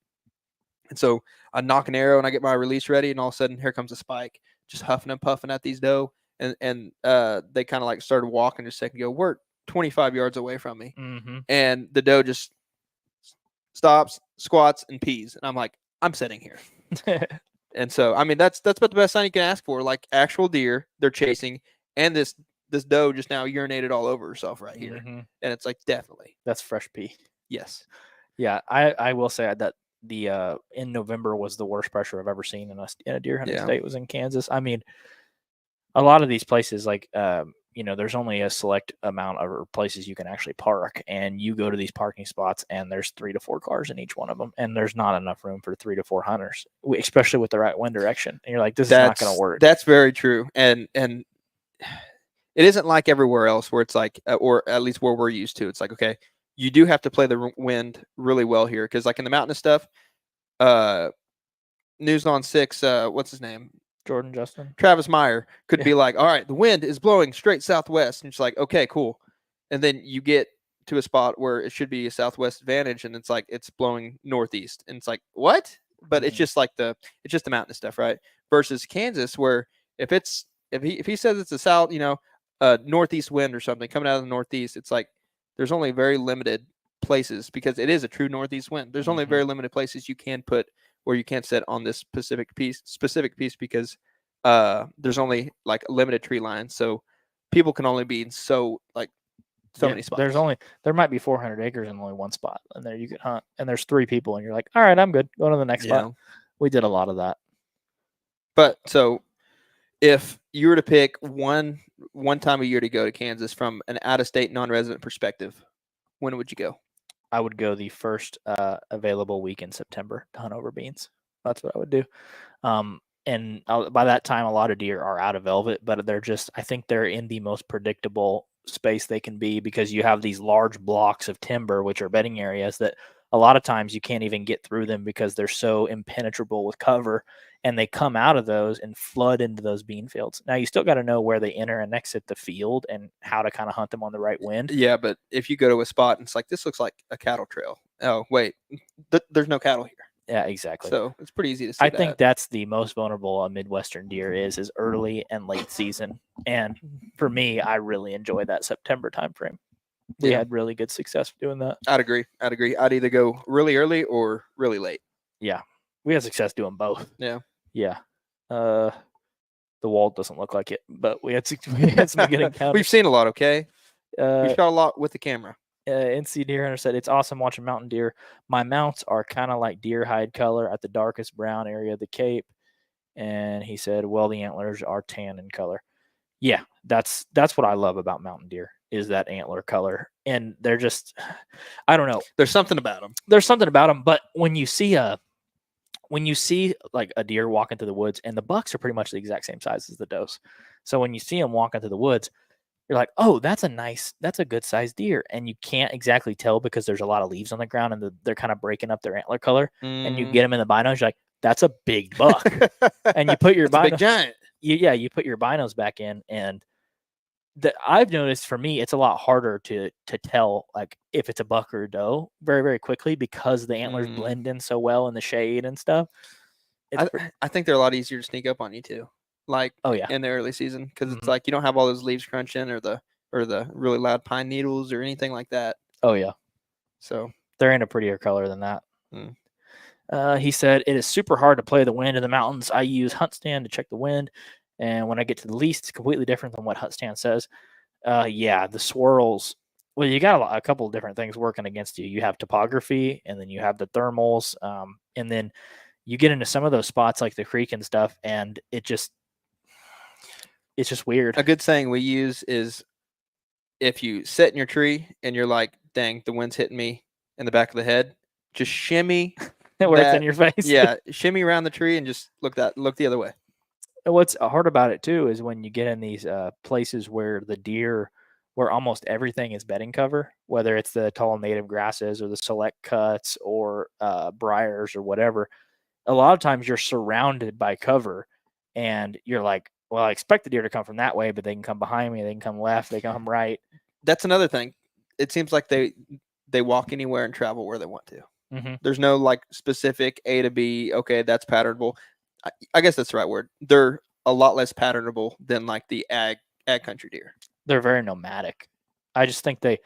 And so I knock an arrow and I get my release ready, and all of a sudden here comes a spike, just huffing and puffing at these doe. And they kind of like started walking just a second ago. We're 25 yards away from me. Mm-hmm. And the doe just stops, squats, and pees. And I'm like, I'm sitting here. And so, I mean, that's about the best sign you can ask for. Like actual deer, they're chasing, and this doe just now urinated all over herself right here. Mm-hmm. And it's like, definitely. That's fresh pee. Yes. Yeah, I will say that the in November was the worst pressure I've ever seen in a deer hunting state was in Kansas. I mean, a lot of these places, like there's only a select amount of places you can actually park, and you go to these parking spots and there's 3 to 4 cars in each one of them, and there's not enough room for 3 to 4 hunters, especially with the right wind direction. And you're like, this is not going to work. That's very true. And it isn't like everywhere else where it's like, or at least where we're used to, it's like, okay, you do have to play the wind really well here. Because like in the mountain stuff, News on 6, what's his name? Jordan Justin. Travis Meyer could be like, all right, the wind is blowing straight southwest. And it's like, okay, cool. And then you get to a spot where it should be a southwest advantage, and it's like it's blowing northeast. And it's like, what? But it's just like it's just the mountain stuff, right? Versus Kansas, where if he says it's a south, northeast wind or something coming out of the northeast, it's like there's only very limited places because it is a true northeast wind. There's only Mhm. very limited places you can put where you can't set on this specific piece because there's only like a limited tree line, so people can only be in so Yeah, many spots. there might be 400 acres in only one spot, and there you could hunt, and there's 3 people, and you're like, all right, I'm good. Go to the next spot. We did a lot of that. But so if you were to pick one time a year to go to Kansas from an out-of-state non-resident perspective, when would you go? I would go the first available week in September to hunt over beans. That's what I would do. And by that time, a lot of deer are out of velvet, but I think they're in the most predictable space they can be because you have these large blocks of timber, which are bedding areas that a lot of times you can't even get through them because they're so impenetrable with cover, and they come out of those and flood into those bean fields. Now, you still got to know where they enter and exit the field and how to kind of hunt them on the right wind. Yeah, but if you go to a spot and it's like, this looks like a cattle trail. Oh, wait, there's no cattle here. Yeah, exactly. So it's pretty easy to see I think that's the most vulnerable a Midwestern deer is early and late season. And for me, I really enjoy that September timeframe. We Yeah. had really good success doing that. I'd agree. I'd either go really early or really late. Yeah. We had success doing both. Yeah. Yeah. The wall doesn't look like it, but we had some good encounters. We've seen a lot, okay? We Uh, shot a lot with the camera. NC Deer Hunter said, it's awesome watching mountain deer. My mounts are kind of like deer hide color at the darkest brown area of the Cape. And he said, well, the antlers are tan in color. Yeah, that's what I love about mountain deer is that antler color. And they're just, I don't know. There's something about them. There's something about them. But when you see like a deer walking through the woods, and the bucks are pretty much the exact same size as the does. So when you see them walking through the woods, you're like, oh, that's a good sized deer. And you can't exactly tell because there's a lot of leaves on the ground and they're kind of breaking up their antler color. And you get them in the binos, you're like, that's a big buck. And you put your That's a big binos, giant. you put your binos back in, and I've noticed for me, it's a lot harder to tell like if it's a buck or a doe very, very quickly because the antlers blend in so well in the shade and stuff. I think they're a lot easier to sneak up on you too. Like Oh yeah. in the early season because it's Mhm. like you don't have all those leaves crunching or the really loud pine needles or anything like that. Oh yeah. So They're in a prettier color than that. Mm. He said, it is super hard to play the wind in the mountains. I use Hunt Stand to check the wind. And when I get to the least, it's completely different than what Hunt Stand says. Yeah, the swirls. Well, you got a couple of different things working against you. You have topography, and then you have the thermals. And then you get into some of those spots like the creek and stuff, and it's just weird. a good saying we use is if you sit in your tree and you're like, dang, the wind's hitting me in the back of the head, just shimmy. Where it's that- in your face. Yeah, shimmy around the tree and just look the other way. And what's hard about it too is when you get in these places where where almost everything is bedding cover, whether it's the tall native grasses or the select cuts or briars or whatever. A lot of times you're surrounded by cover, and you're like, well, I expect the deer to come from that way, but they can come behind me, they can come left, they can come right. That's another thing. It seems like they walk anywhere and travel where they want to. Mm-hmm. There's no like specific A to B. Okay, that's patternable. I guess that's the right word. They're a lot less patternable than like the ag country deer. They're very nomadic. I just think they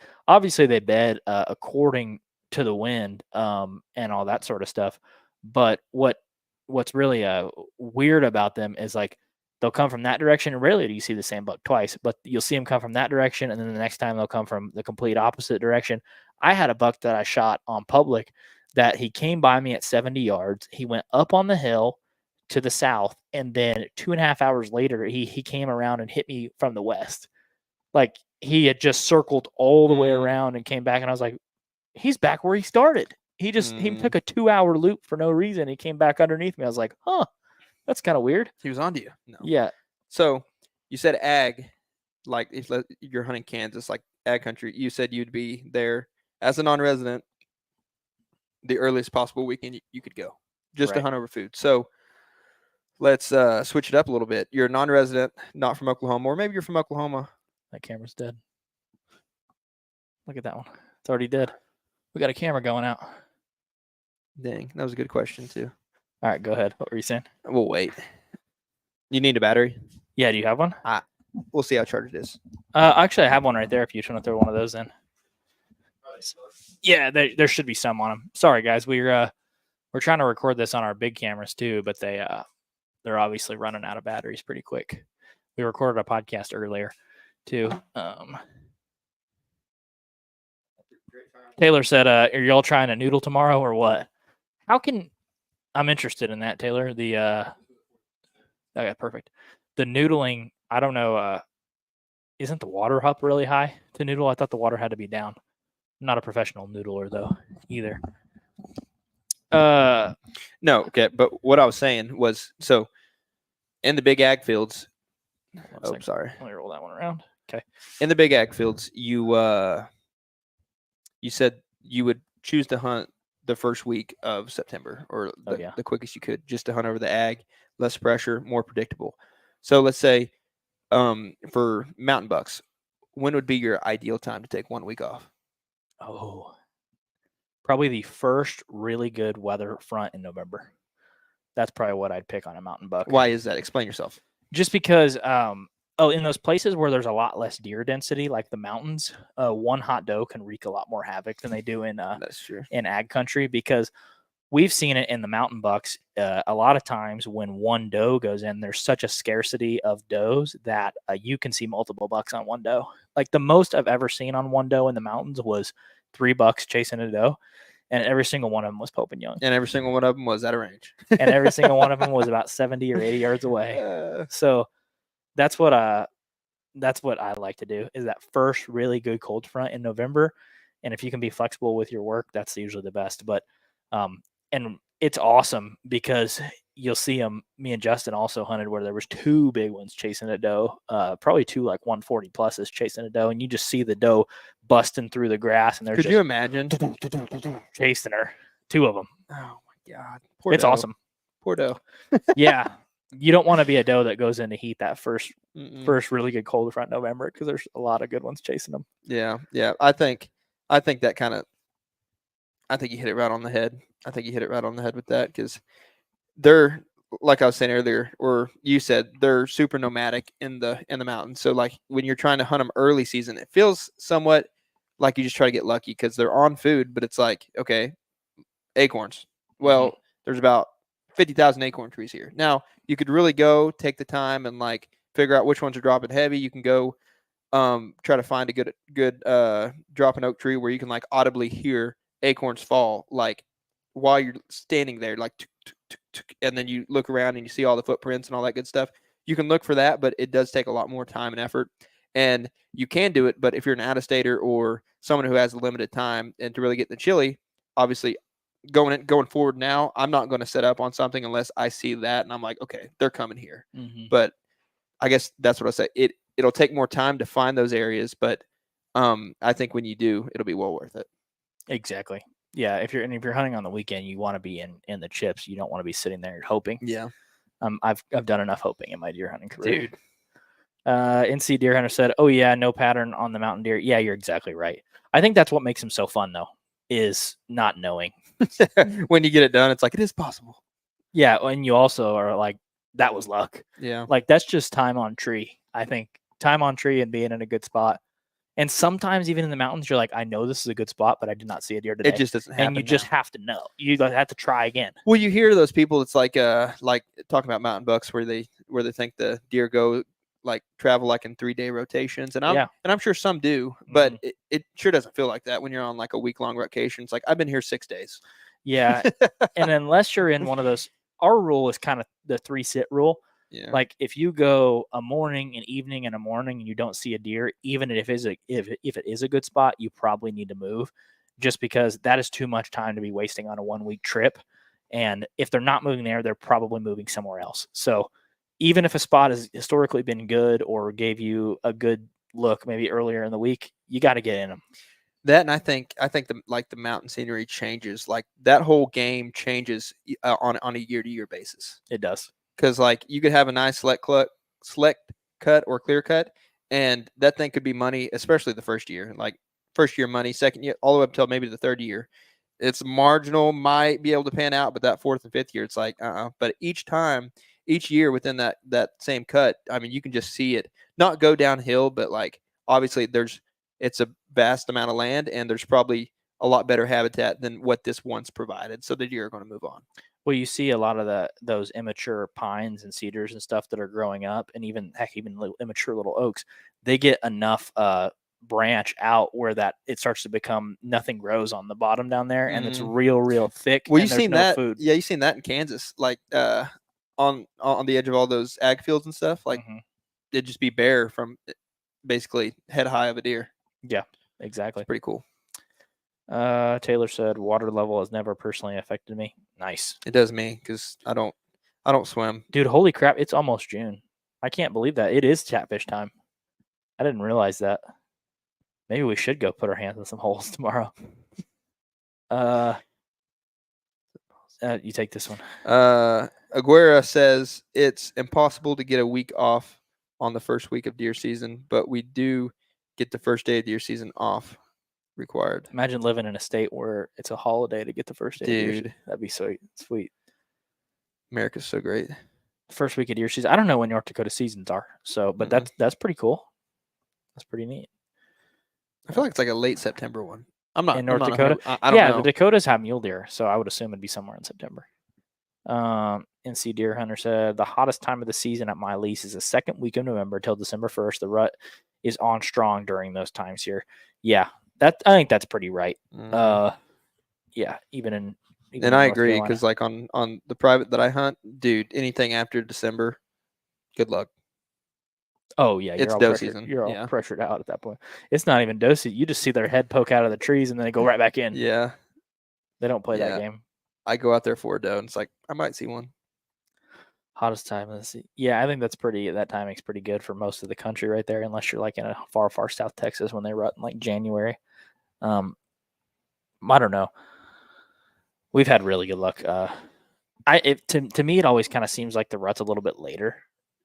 bed according to the wind and all that sort of stuff. But what's really weird about them is like they'll come from that direction. And rarely do you see the same buck twice, but you'll see them come from that direction, and then the next time they'll come from the complete opposite direction. I had a buck that I shot on public that he came by me at 70 yards. He went up on the hill to the south, and then 2.5 hours later, he came around and hit me from the west. Like he had just circled all the way around and came back, and I was like, he's back where he started. He took a 2-hour loop for no reason. He came back underneath me. I was like, huh, that's kind of weird. He was onto you. No. Yeah. So you said ag, like if you're hunting Kansas, like ag country. You said you'd be there as a non-resident the earliest possible weekend you could go just to Right. hunt over food. So let's switch it up a little bit. You're a non-resident, not from Oklahoma, or maybe you're from Oklahoma. That camera's dead. Look at that one. It's already dead. We got a camera going out. Dang, that was a good question too. All right, go ahead. What were you saying? We'll wait. You need a battery? Yeah, do you have one? We'll see how charged it is. Actually, I have one right there if you just want to throw one of those in. Yeah, there should be some on them. Sorry, guys. We're trying to record this on our big cameras too, but they're obviously running out of batteries pretty quick. We recorded a podcast earlier too. Taylor said, "Are y'all trying a noodle tomorrow or what?" I'm interested in that, Taylor. Okay, perfect. The noodling, I don't know. Isn't the water up really high to noodle? I thought the water had to be down. I'm not a professional noodler though, either. No, okay. But what I was saying was, so in the big ag fields. One Oh, second. sorry. Let me roll that one around. Okay. In the big ag fields, you said you would choose to hunt the first week of September, or the quickest you could, just to hunt over the ag, less pressure, more predictable. So let's say, for mountain bucks, when would be your ideal time to take 1 week off? Oh, probably the first really good weather front in November. That's probably what I'd pick on a mountain buck. Why is that? Explain yourself. Just because, in those places where there's a lot less deer density, like the mountains, one hot doe can wreak a lot more havoc than they do in That's true. in ag country, because we've seen it in the mountain bucks. A lot of times when one doe goes in, there's such a scarcity of does that you can see multiple bucks on one doe. Like the most I've ever seen on one doe in the mountains was 3 bucks chasing a doe, and every single one of them was Pope and Young. And every single one of them was out of range. And every single one of them was about 70 or 80 yards away. So that's what I like to do, is that first really good cold front in November. And if you can be flexible with your work, that's usually the best. But and it's awesome because you'll see them. Me and Justin also hunted where there was 2 big ones chasing a doe, probably 2 like 140 pluses chasing a doe, and you just see the doe busting through the grass, and they're Could just you imagine? chasing her. 2 of them. Oh my God. Poor It's doe. awesome. Poor doe. Yeah. You don't want to be a doe that goes into heat that first Mm-mm. really good cold front November, because there's a lot of good ones chasing them. Yeah. I think that kind of. I think you hit it right on the head. I think you hit it right on the head with that, because they're, like I was saying earlier, or you said, they're super nomadic in the mountains. So like when you're trying to hunt them early season, it feels somewhat like you just try to get lucky because they're on food, but it's like, okay, acorns. Well, there's about 50,000 acorn trees here. Now you could really go take the time and like figure out which ones are dropping heavy. You can go try to find a good dropping oak tree where you can like audibly hear acorns fall, like while you're standing there, like and then you look around and you see all the footprints and all that good stuff. You can look for that, but it does take a lot more time and effort, and you can do it. But if you're an out-of-stater or someone who has limited time and to really get in the chili, obviously going forward now, I'm not going to set up on something unless I see that and I'm like, okay, they're coming here. But I guess that's what I say. It'll take more time to find those areas, but I think when you do, it'll be well worth it. Exactly. Yeah. If you're hunting on the weekend, you want to be in the chips. You don't want to be sitting there hoping. Yeah. I've done enough hoping in my deer hunting career. Dude. NC Deer Hunter said, "Oh yeah, no pattern on the mountain deer." Yeah, you're exactly right. I think that's what makes them so fun, though, is not knowing. When you get it done, it's like, it is possible. Yeah, and you also are like, that was luck. Yeah. Like that's just time on tree. I think time on tree and being in a good spot. And sometimes even in the mountains, you're like, I know this is a good spot, but I did not see a deer today. It just doesn't happen. And you just have to know. You have to try again. Well, you hear those people. It's like talking about mountain bucks where they think the deer go like travel like in 3-day rotations, and I'm sure some do, but it sure doesn't feel like that when you're on like a week-long vacation. It's like, I've been here 6 days. Yeah, and unless you're in one of those, our rule is kind of the 3-sit rule. Yeah. Like if you go a morning, an evening, and a morning, and you don't see a deer, even if it is a good spot, you probably need to move, just because that is too much time to be wasting on a 1-week trip. And if they're not moving there, they're probably moving somewhere else. So even if a spot has historically been good or gave you a good look maybe earlier in the week, you got to get in them. That, and I think the mountain scenery changes, like that whole game changes on a year-to-year basis. It does. Because like you could have a nice select cut or clear cut, and that thing could be money, especially the first year. Like first year money, second year, all the way up until maybe the third year. It's marginal, might be able to pan out, but that fourth and fifth year, it's like But each year within that same cut, I mean, you can just see it not go downhill, but like obviously there's it's a vast amount of land, and there's probably a lot better habitat than what this once provided. So the deer are going to move on. Well, you see a lot of those immature pines and cedars and stuff that are growing up, and even immature little oaks. They get enough branch out where that it starts to become nothing grows on the bottom down there, and it's real thick. Well, and you've there's seen no that. food. Yeah, you've seen that in Kansas, like on the edge of all those ag fields and stuff. Like it'd just be bare from basically head high of a deer. Yeah, exactly. It's pretty cool. Taylor said water level has never personally affected me. Nice. It does me because I don't swim. Dude, holy crap, it's almost June. I can't believe that. It is catfish time. I didn't realize that. Maybe we should go put our hands in some holes tomorrow. You take this one. Aguera says it's impossible to get a week off on the first week of deer season, but we do get the first day of deer season off required. Imagine living in a state where it's a holiday to get the first day of deer season. Dude, That'd be sweet. America's so great. First week of deer season. I don't know when North Dakota seasons are, so but that's pretty cool. That's pretty neat. I feel like it's like a late September one. I'm not in North I'm not Dakota. I don't know. The Dakotas have mule deer, so I would assume it'd be somewhere in September. NC Deer Hunter said the hottest time of the season at my lease is the second week of November till December 1st. The rut is on strong during those times here. Yeah, I think that's pretty right. Yeah, even and I North agree Carolina. because like on the private that I hunt, dude, anything after December, good luck. Oh yeah, it's doe season. You're all pressured out at that point. It's not even doe season. You just see their head poke out of the trees and then they go right back in. Yeah, they don't play that game. I go out there for a doe, and it's like I might see one. Hottest time of the season. Yeah, I think that timing's pretty good for most of the country right there, unless you're like in a far South Texas when they rut in like January. I don't know. We've had really good luck. To me, it always kind of seems like the rut's a little bit later,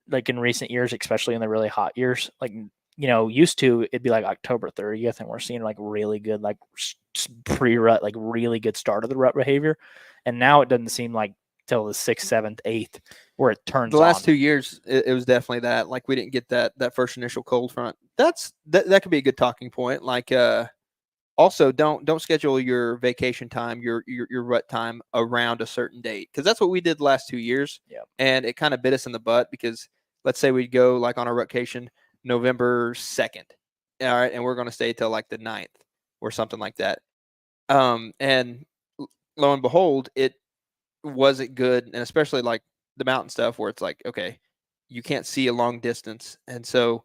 like in recent years, especially in the really hot years. Like, used to it'd be like October 30th, and we're seeing like really good, like pre-rut, like really good start of the rut behavior. And now it doesn't seem like till the 6th, 7th, 8th where it turns. The last 2 years, it was definitely that. Like we didn't get that first initial cold front. That could be a good talking point. Like also don't schedule your vacation time, your rut time around a certain date, because that's what we did the last 2 years. Yeah, and it kind of bit us in the butt because let's say we'd go like on a rutcation November 2nd, all right, and we're going to stay till like the 9th or something like that. And lo and behold, it wasn't good, and especially like the mountain stuff where it's like, okay, you can't see a long distance, and so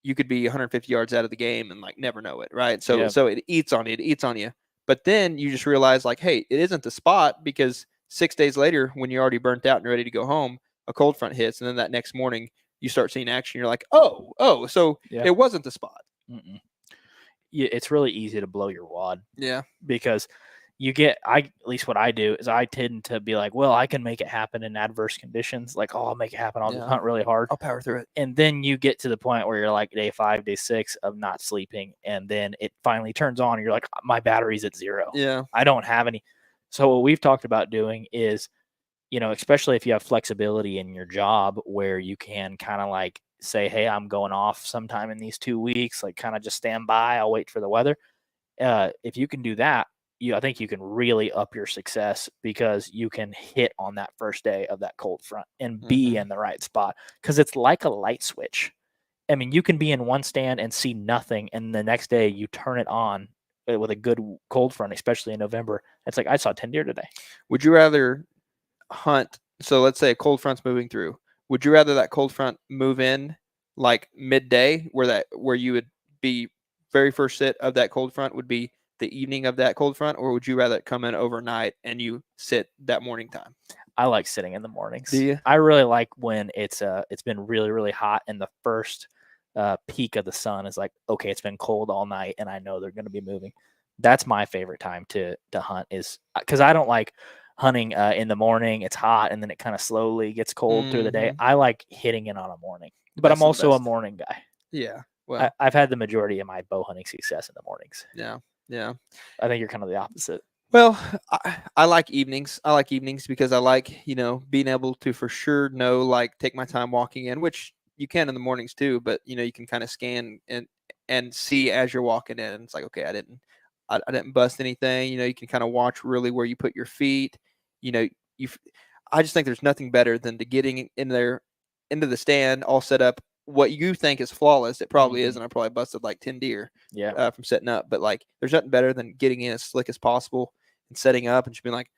you could be 150 yards out of the game and like never know it, right? So so it eats on you. But then you just realize like, hey, it isn't the spot, because 6 days later, when you're already burnt out and ready to go home, a cold front hits, and then that next morning you start seeing action. You're like, oh, so it wasn't the spot. Yeah, it's really easy to blow your wad. Yeah, because you get, at least what I do is I tend to be like, well, I can make it happen in adverse conditions. Like, I'll make it happen. I'll just hunt really hard. I'll power through it. And then you get to the point where you're like day 5, day 6 of not sleeping. And then it finally turns on. And you're like, my battery's at 0. Yeah. I don't have any. So what we've talked about doing is, especially if you have flexibility in your job where you can kind of like say, hey, I'm going off sometime in these 2 weeks, like kind of just stand by. I'll wait for the weather. If you can do that, I think you can really up your success, because you can hit on that first day of that cold front and be in the right spot, because it's like a light switch. I mean, you can be in one stand and see nothing, and the next day you turn it on with a good cold front, especially in November. It's like, I saw 10 deer today. Would you rather hunt? So let's say a cold front's moving through. Would you rather that cold front move in like midday, where you would be very first sit of that cold front would be the evening of that cold front, or would you rather come in overnight and you sit that morning time? I like sitting in the mornings. Do you? I really like when it's been really, really hot, and the first peak of the sun is like, okay, it's been cold all night and I know they're going to be moving. That's my favorite time to hunt, is because I don't like hunting in the morning. It's hot and then it kind of slowly gets cold through the day. I like hitting it on a morning, but I'm also a morning guy. Yeah. Well, I've had the majority of my bow hunting success in the mornings. Yeah. Yeah. I think you're kind of the opposite. Well, I like evenings. I like evenings because I like, being able to for sure know, like, take my time walking in, which you can in the mornings too, but, you can kind of scan and and see as you're walking in. And it's like, okay, I didn't bust anything. You know, you can kind of watch really where you put your feet. You know, I just think there's nothing better than to getting in there into the stand all set up. What you think is flawless, it probably isn't. I probably busted like 10 deer Yeah. from setting up, but like there's nothing better than getting in as slick as possible and setting up and just being like,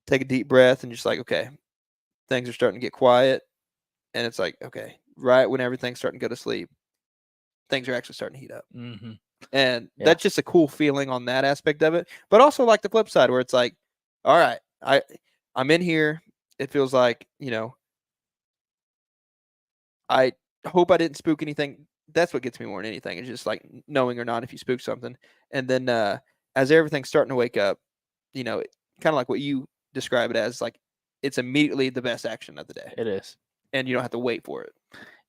take a deep breath and just like, okay, things are starting to get quiet. And it's like, okay, right when everything's starting to go to sleep, things are actually starting to heat up. Mm-hmm. And Yeah. that's just a cool feeling on that aspect of it. But also like the flip side where it's like, all right, I'm in here. It feels like, you know, I hope I didn't spook anything. That's what gets me more than anything. It's just like knowing or not if you spook something. And then as everything's starting to wake up, you know, kind of like what you describe it as, like it's immediately the best action of the day. It is. And you don't have to wait for it.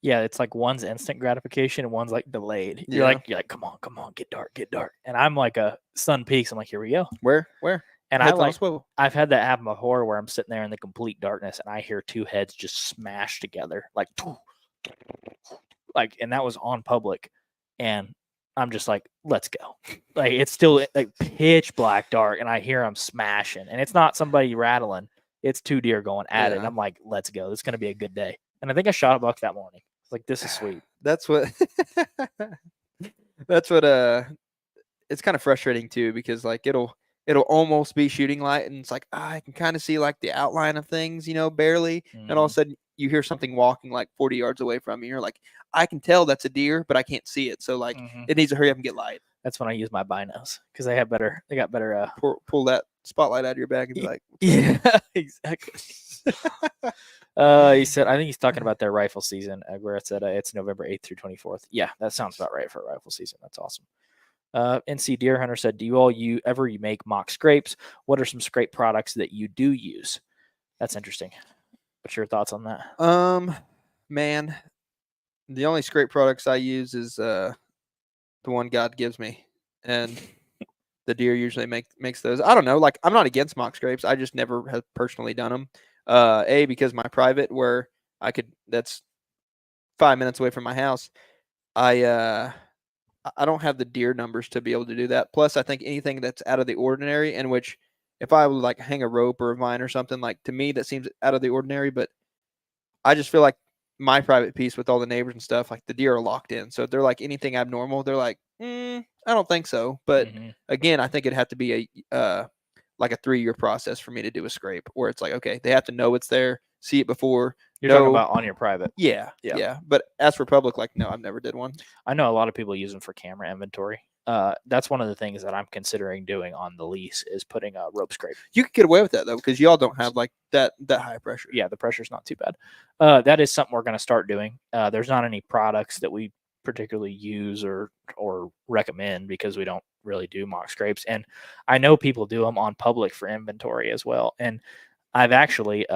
Yeah, it's like one's instant gratification and one's like delayed. You're Yeah. like, come on, get dark. And I'm like a sun peaks. I'm like, here we go. Where? And Heads on a I like, swivel. I've had that happen before where I'm sitting there in the complete darkness and I hear two heads just smash together, like, and that was on public, and I'm just like, let's go. Like it's still like pitch black dark, and I hear them smashing, and it's not somebody rattling. It's two deer going at it. And Yeah. I'm like, let's go. It's gonna be a good day. And I think I shot a buck that morning. It's like, this is sweet. That's what that's what it's kind of frustrating too, because like it'll almost be shooting light and it's like I can kind of see like the outline of things, you know, barely, and all of a sudden you hear something walking like 40 yards away from you. You're like, I can tell that's a deer, but I can't see it. So like it needs to hurry up and get light. That's when I use my binos because they got better Pull that spotlight out of your bag and be like, yeah, exactly. He said, I think he's talking about their rifle season where it said it's November 8th through 24th. Yeah, that sounds about right for a rifle season. That's awesome. NC Deer Hunter said, do you all ever make mock scrapes? What are some scrape products that you do use? That's interesting. What's your thoughts on that? Man, the only scrape products I use is the one God gives me, and the deer usually makes those. I don't know, like I'm not against mock scrapes. I just never have personally done them. Because my private where that's 5 minutes away from my house. I don't have the deer numbers to be able to do that. Plus, I think anything that's out of the ordinary, in which if I would like hang a rope or a vine or something, like to me that seems out of the ordinary. But I just feel like my private piece with all the neighbors and stuff, like the deer are locked in. So if they're like anything abnormal, they're like, I don't think so. But again, I think it'd have to be like a 3-year process for me to do a scrape, where it's like, okay, they have to know it's there, see it before. You're talking about on your private. Yeah. But as for public, like, no, I've never did one. I know a lot of people use them for camera inventory. That's one of the things that I'm considering doing on the lease is putting a rope scrape. You could get away with that though, because y'all don't have like that high pressure. Yeah, the pressure's not too bad. That is something we're going to start doing. There's not any products that we particularly use or recommend because we don't really do mock scrapes. And I know people do them on public for inventory as well. And I've actually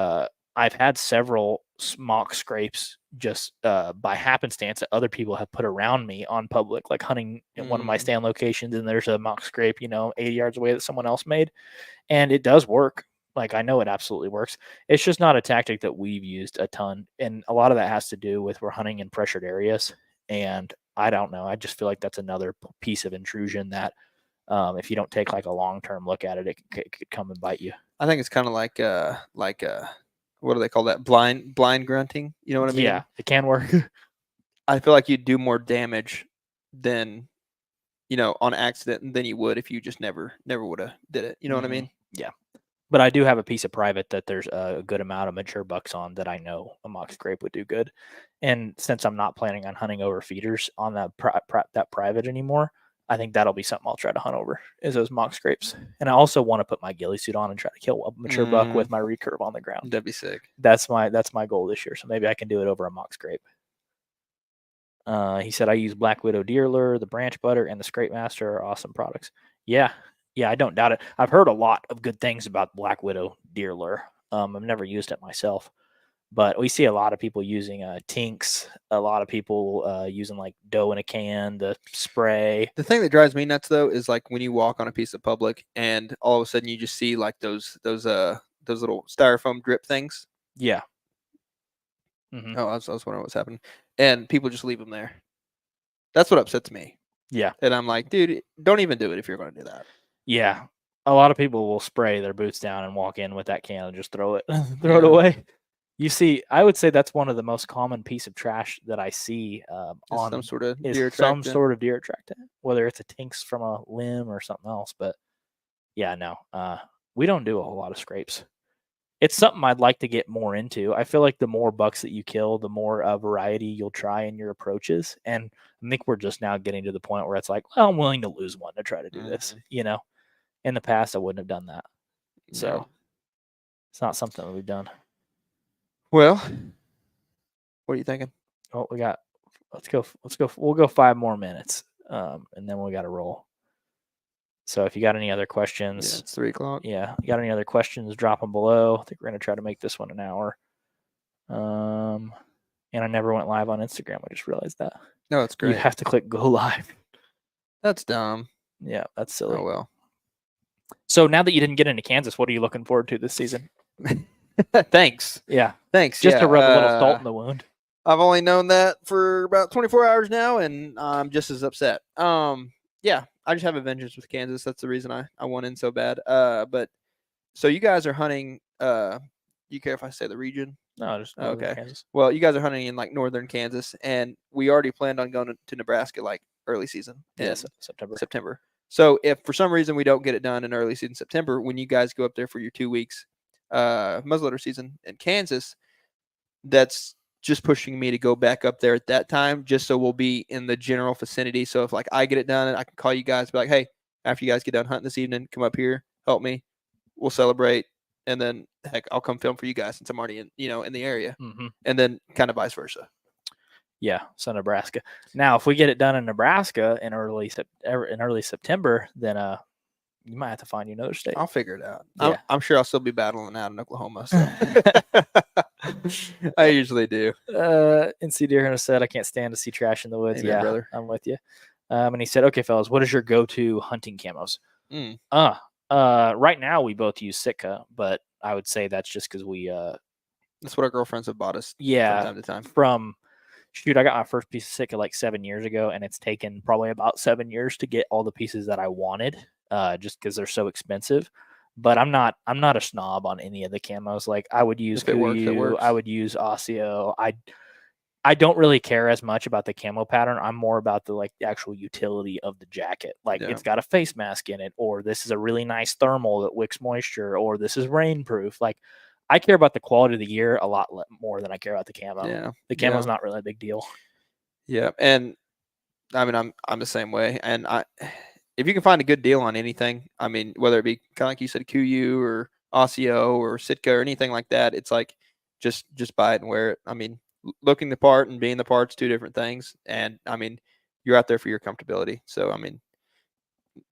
I've had several mock scrapes just by happenstance that other people have put around me on public, like hunting in one of my stand locations, and there's a mock scrape, 80 yards away that someone else made, and it does work. Like, I know it absolutely works. It's just not a tactic that we've used a ton, and a lot of that has to do with we're hunting in pressured areas, and I don't know. I just feel like that's another piece of intrusion that if you don't take like a long-term look at it, it could come and bite you. I think it's kind of like what do they call that? Blind grunting. You know what I mean? Yeah, it can work. I feel like you'd do more damage than, on accident than you would if you just never would have did it. You know what I mean? Yeah. But I do have a piece of private that there's a good amount of mature bucks on that I know a mock scrape would do good. And since I'm not planning on hunting over feeders on that private anymore, I think that'll be something I'll try to hunt over is those mock scrapes. And I also want to put my ghillie suit on and try to kill a mature buck with my recurve on the ground. That'd be sick. That's my goal this year. So maybe I can do it over a mock scrape. He said, I use Black Widow deer lure, the branch butter, and the Scrape Master are awesome products. Yeah, I don't doubt it. I've heard a lot of good things about Black Widow deer lure. I've never used it myself, but we see a lot of people using Tinks, a lot of people using like dough in a can, the spray. The thing that drives me nuts though is like when you walk on a piece of public and all of a sudden you just see like those little styrofoam drip things. Yeah. Oh, I was wondering what's happening, and people just leave them there. That's what upsets me. Yeah. And I'm like, dude, don't even do it if you're going to do that. Yeah. A lot of people will spray their boots down and walk in with that can and just throw it throw it Yeah. away. You see, I would say that's one of the most common piece of trash that I see Just on some sort of is deer some attractant. sort of deer attractant, whether it's a tinks from a limb or something else. But yeah, no, we don't do a whole lot of scrapes. It's something I'd like to get more into. I feel like the more bucks that you kill, the more variety you'll try in your approaches. And I think we're just now getting to the point where it's like, well, I'm willing to lose one to try to do this. In the past, I wouldn't have done that. So Yeah. it's not something that we've done. Well, what are you thinking? Oh, let's go. We'll go 5 more minutes. And then we got to roll. So if you got any other Yeah, questions, it's 3:00. you got any other questions, drop them below. I think we're going to try to make this one an hour. And I never went live on Instagram. I just realized that. No, it's great. You have to click go live. That's dumb. Yeah, that's silly. Oh well. So now that you didn't get into Kansas, what are you looking forward to this season? Thanks. Yeah, Thanks. just yeah, to rub a little salt in the wound. I've only known that for about 24 hours now, and I'm just as upset. Yeah, I just have a vengeance with Kansas. That's the reason I won in so bad. But so you guys are hunting. You care if I say the region? No, just northern Okay. Kansas. Well, you guys are hunting in like northern Kansas, and we already planned on going to Nebraska like early season. Yes, in September. So if for some reason we don't get it done in early season September, when you guys go up there for your 2 weeks muzzleloader season in Kansas, that's just pushing me to go back up there at that time, just so we'll be in the general vicinity. So if like I get it done, and I can call you guys, be like, hey, after you guys get done hunting this evening, come up here, help me, we'll celebrate, and then heck, I'll come film for you guys since I'm already in the area, Mm-hmm. and then kind of vice versa. Yeah, so Nebraska. Now, if we get it done in Nebraska in early September, then you might have to find you another state. I'll figure it out. Yeah. I'm sure I'll still be battling out in Oklahoma. So. I usually do. NC Deerhunter said, I can't stand to see trash in the woods. Amen, Yeah, brother. I'm with you. And he said, okay, fellas, what is your go-to hunting camos? Mm. Right now we both use Sitka, but I would say that's just because we That's what our girlfriends have bought us yeah, from time to time. I got my first piece of Sitka like 7 years ago, and it's taken probably about 7 years to get all the pieces that I wanted, just because they're so expensive. But I'm not a snob on any of the camos. Like I would use If it works, it Kuiu, works. I would use Osseo. I don't really care as much about the camo pattern. I'm more about the actual utility of the jacket. Like Yeah. it's got a face mask in it, or this is a really nice thermal that wicks moisture, or this is rainproof. Like I care about the quality of the gear a lot more than I care about the camo. Yeah. The camo's Yeah. not really a big deal. Yeah, and I mean I'm the same way. And if you can find a good deal on anything, I mean whether it be kind of like you said, Kuiu or Osseo or Sitka or anything like that, it's like just buy it and wear it. I mean, looking the part and being the part's two different things. And I mean, you're out there for your comfortability. So I mean,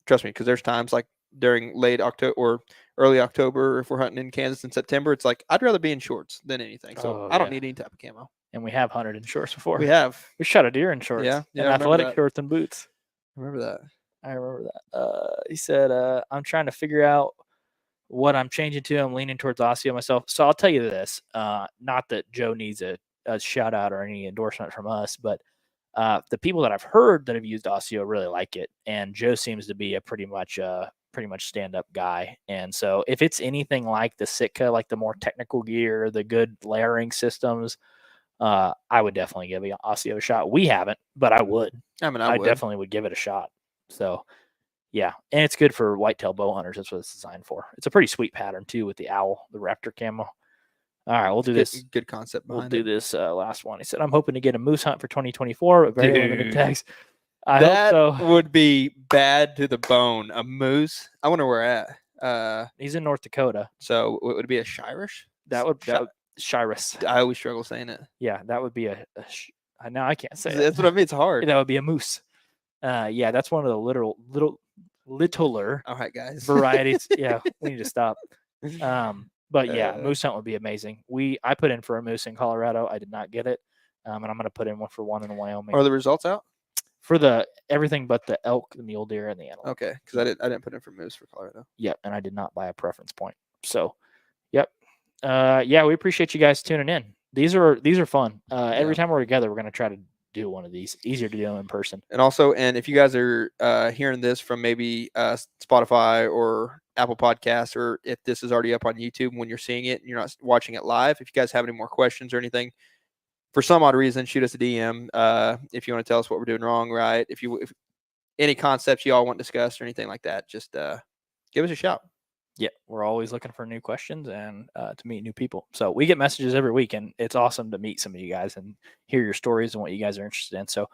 trust me, because there's times like during late October or early October, if we're hunting in Kansas in September, it's like I'd rather be in shorts than anything. So Oh, I don't yeah. need any type of camo. And we have hunted in shorts before. We have. We shot a deer in shorts. Yeah, and I remember athletic that. shorts and boots. Remember that. I remember that. He said, I'm trying to figure out what I'm changing to. I'm leaning towards Osseo myself. So I'll tell you this. Not that Joe needs a shout out or any endorsement from us, but the people that I've heard that have used Osseo really like it. And Joe seems to be a pretty much stand-up guy. And so if it's anything like the Sitka, like the more technical gear, the good layering systems, I would definitely give Osseo a shot. We haven't, but I would. I mean, I would. definitely would give it a shot. So, yeah, and it's good for whitetail bow hunters. That's what it's designed for. It's a pretty sweet pattern too with the owl, the raptor camo. All right, we'll do this. Good concept We'll behind do it. this last one. He said, "I'm hoping to get a moose hunt for 2024, but very limited Dude, tags." I That hope so. would be bad to the bone. A moose. I wonder where at. He's in North Dakota. So would it be a Shirish? That would Shiras. I always struggle saying it. Yeah, that would be now I can't say That's it. what I mean. It's hard. That would be a moose. Yeah, that's one of the littler All right, guys. varieties. Yeah, we need to stop. But yeah, Uh, moose hunt would be amazing. I put in for a moose in Colorado. I did not get it. And I'm going to put in one for one in Wyoming. Are the results out? For the everything but the elk, the mule deer, and the antelope. Okay, because I didn't put in for moose for Colorado. Yep, and I did not buy a preference point. So, yep. Yeah, we appreciate you guys tuning in. These are fun. Every time we're together, we're going to try to do one of these. Easier to do them in person. And also, and if you guys are hearing this from maybe Spotify or Apple Podcasts, or if this is already up on YouTube when you're seeing it and you're not watching it live, if you guys have any more questions or anything, for some odd reason, shoot us a DM if you want to tell us what we're doing wrong, right? If any concepts you all want discussed or anything like that, just give us a shout. Yeah, we're always looking for new questions and to meet new people. So we get messages every week, and it's awesome to meet some of you guys and hear your stories and what you guys are interested in. So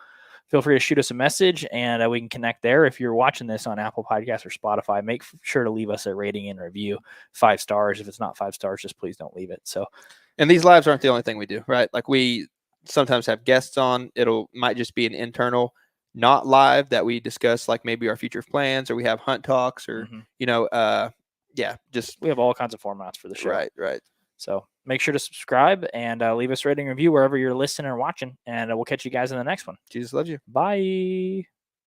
feel free to shoot us a message, and we can connect there. If you're watching this on Apple Podcasts or Spotify, make sure to leave us a rating and review. 5 stars. If it's not 5 stars, just please don't leave it. So, and these lives aren't the only thing we do, right? Like we sometimes have guests on. Might just be an internal, not live, that we discuss like maybe our future plans, or we have hunt talks, or yeah, just we have all kinds of formats for the show. Right. So make sure to subscribe and leave us a rating and review wherever you're listening or watching, and we'll catch you guys in the next one. Jesus loves you. Bye.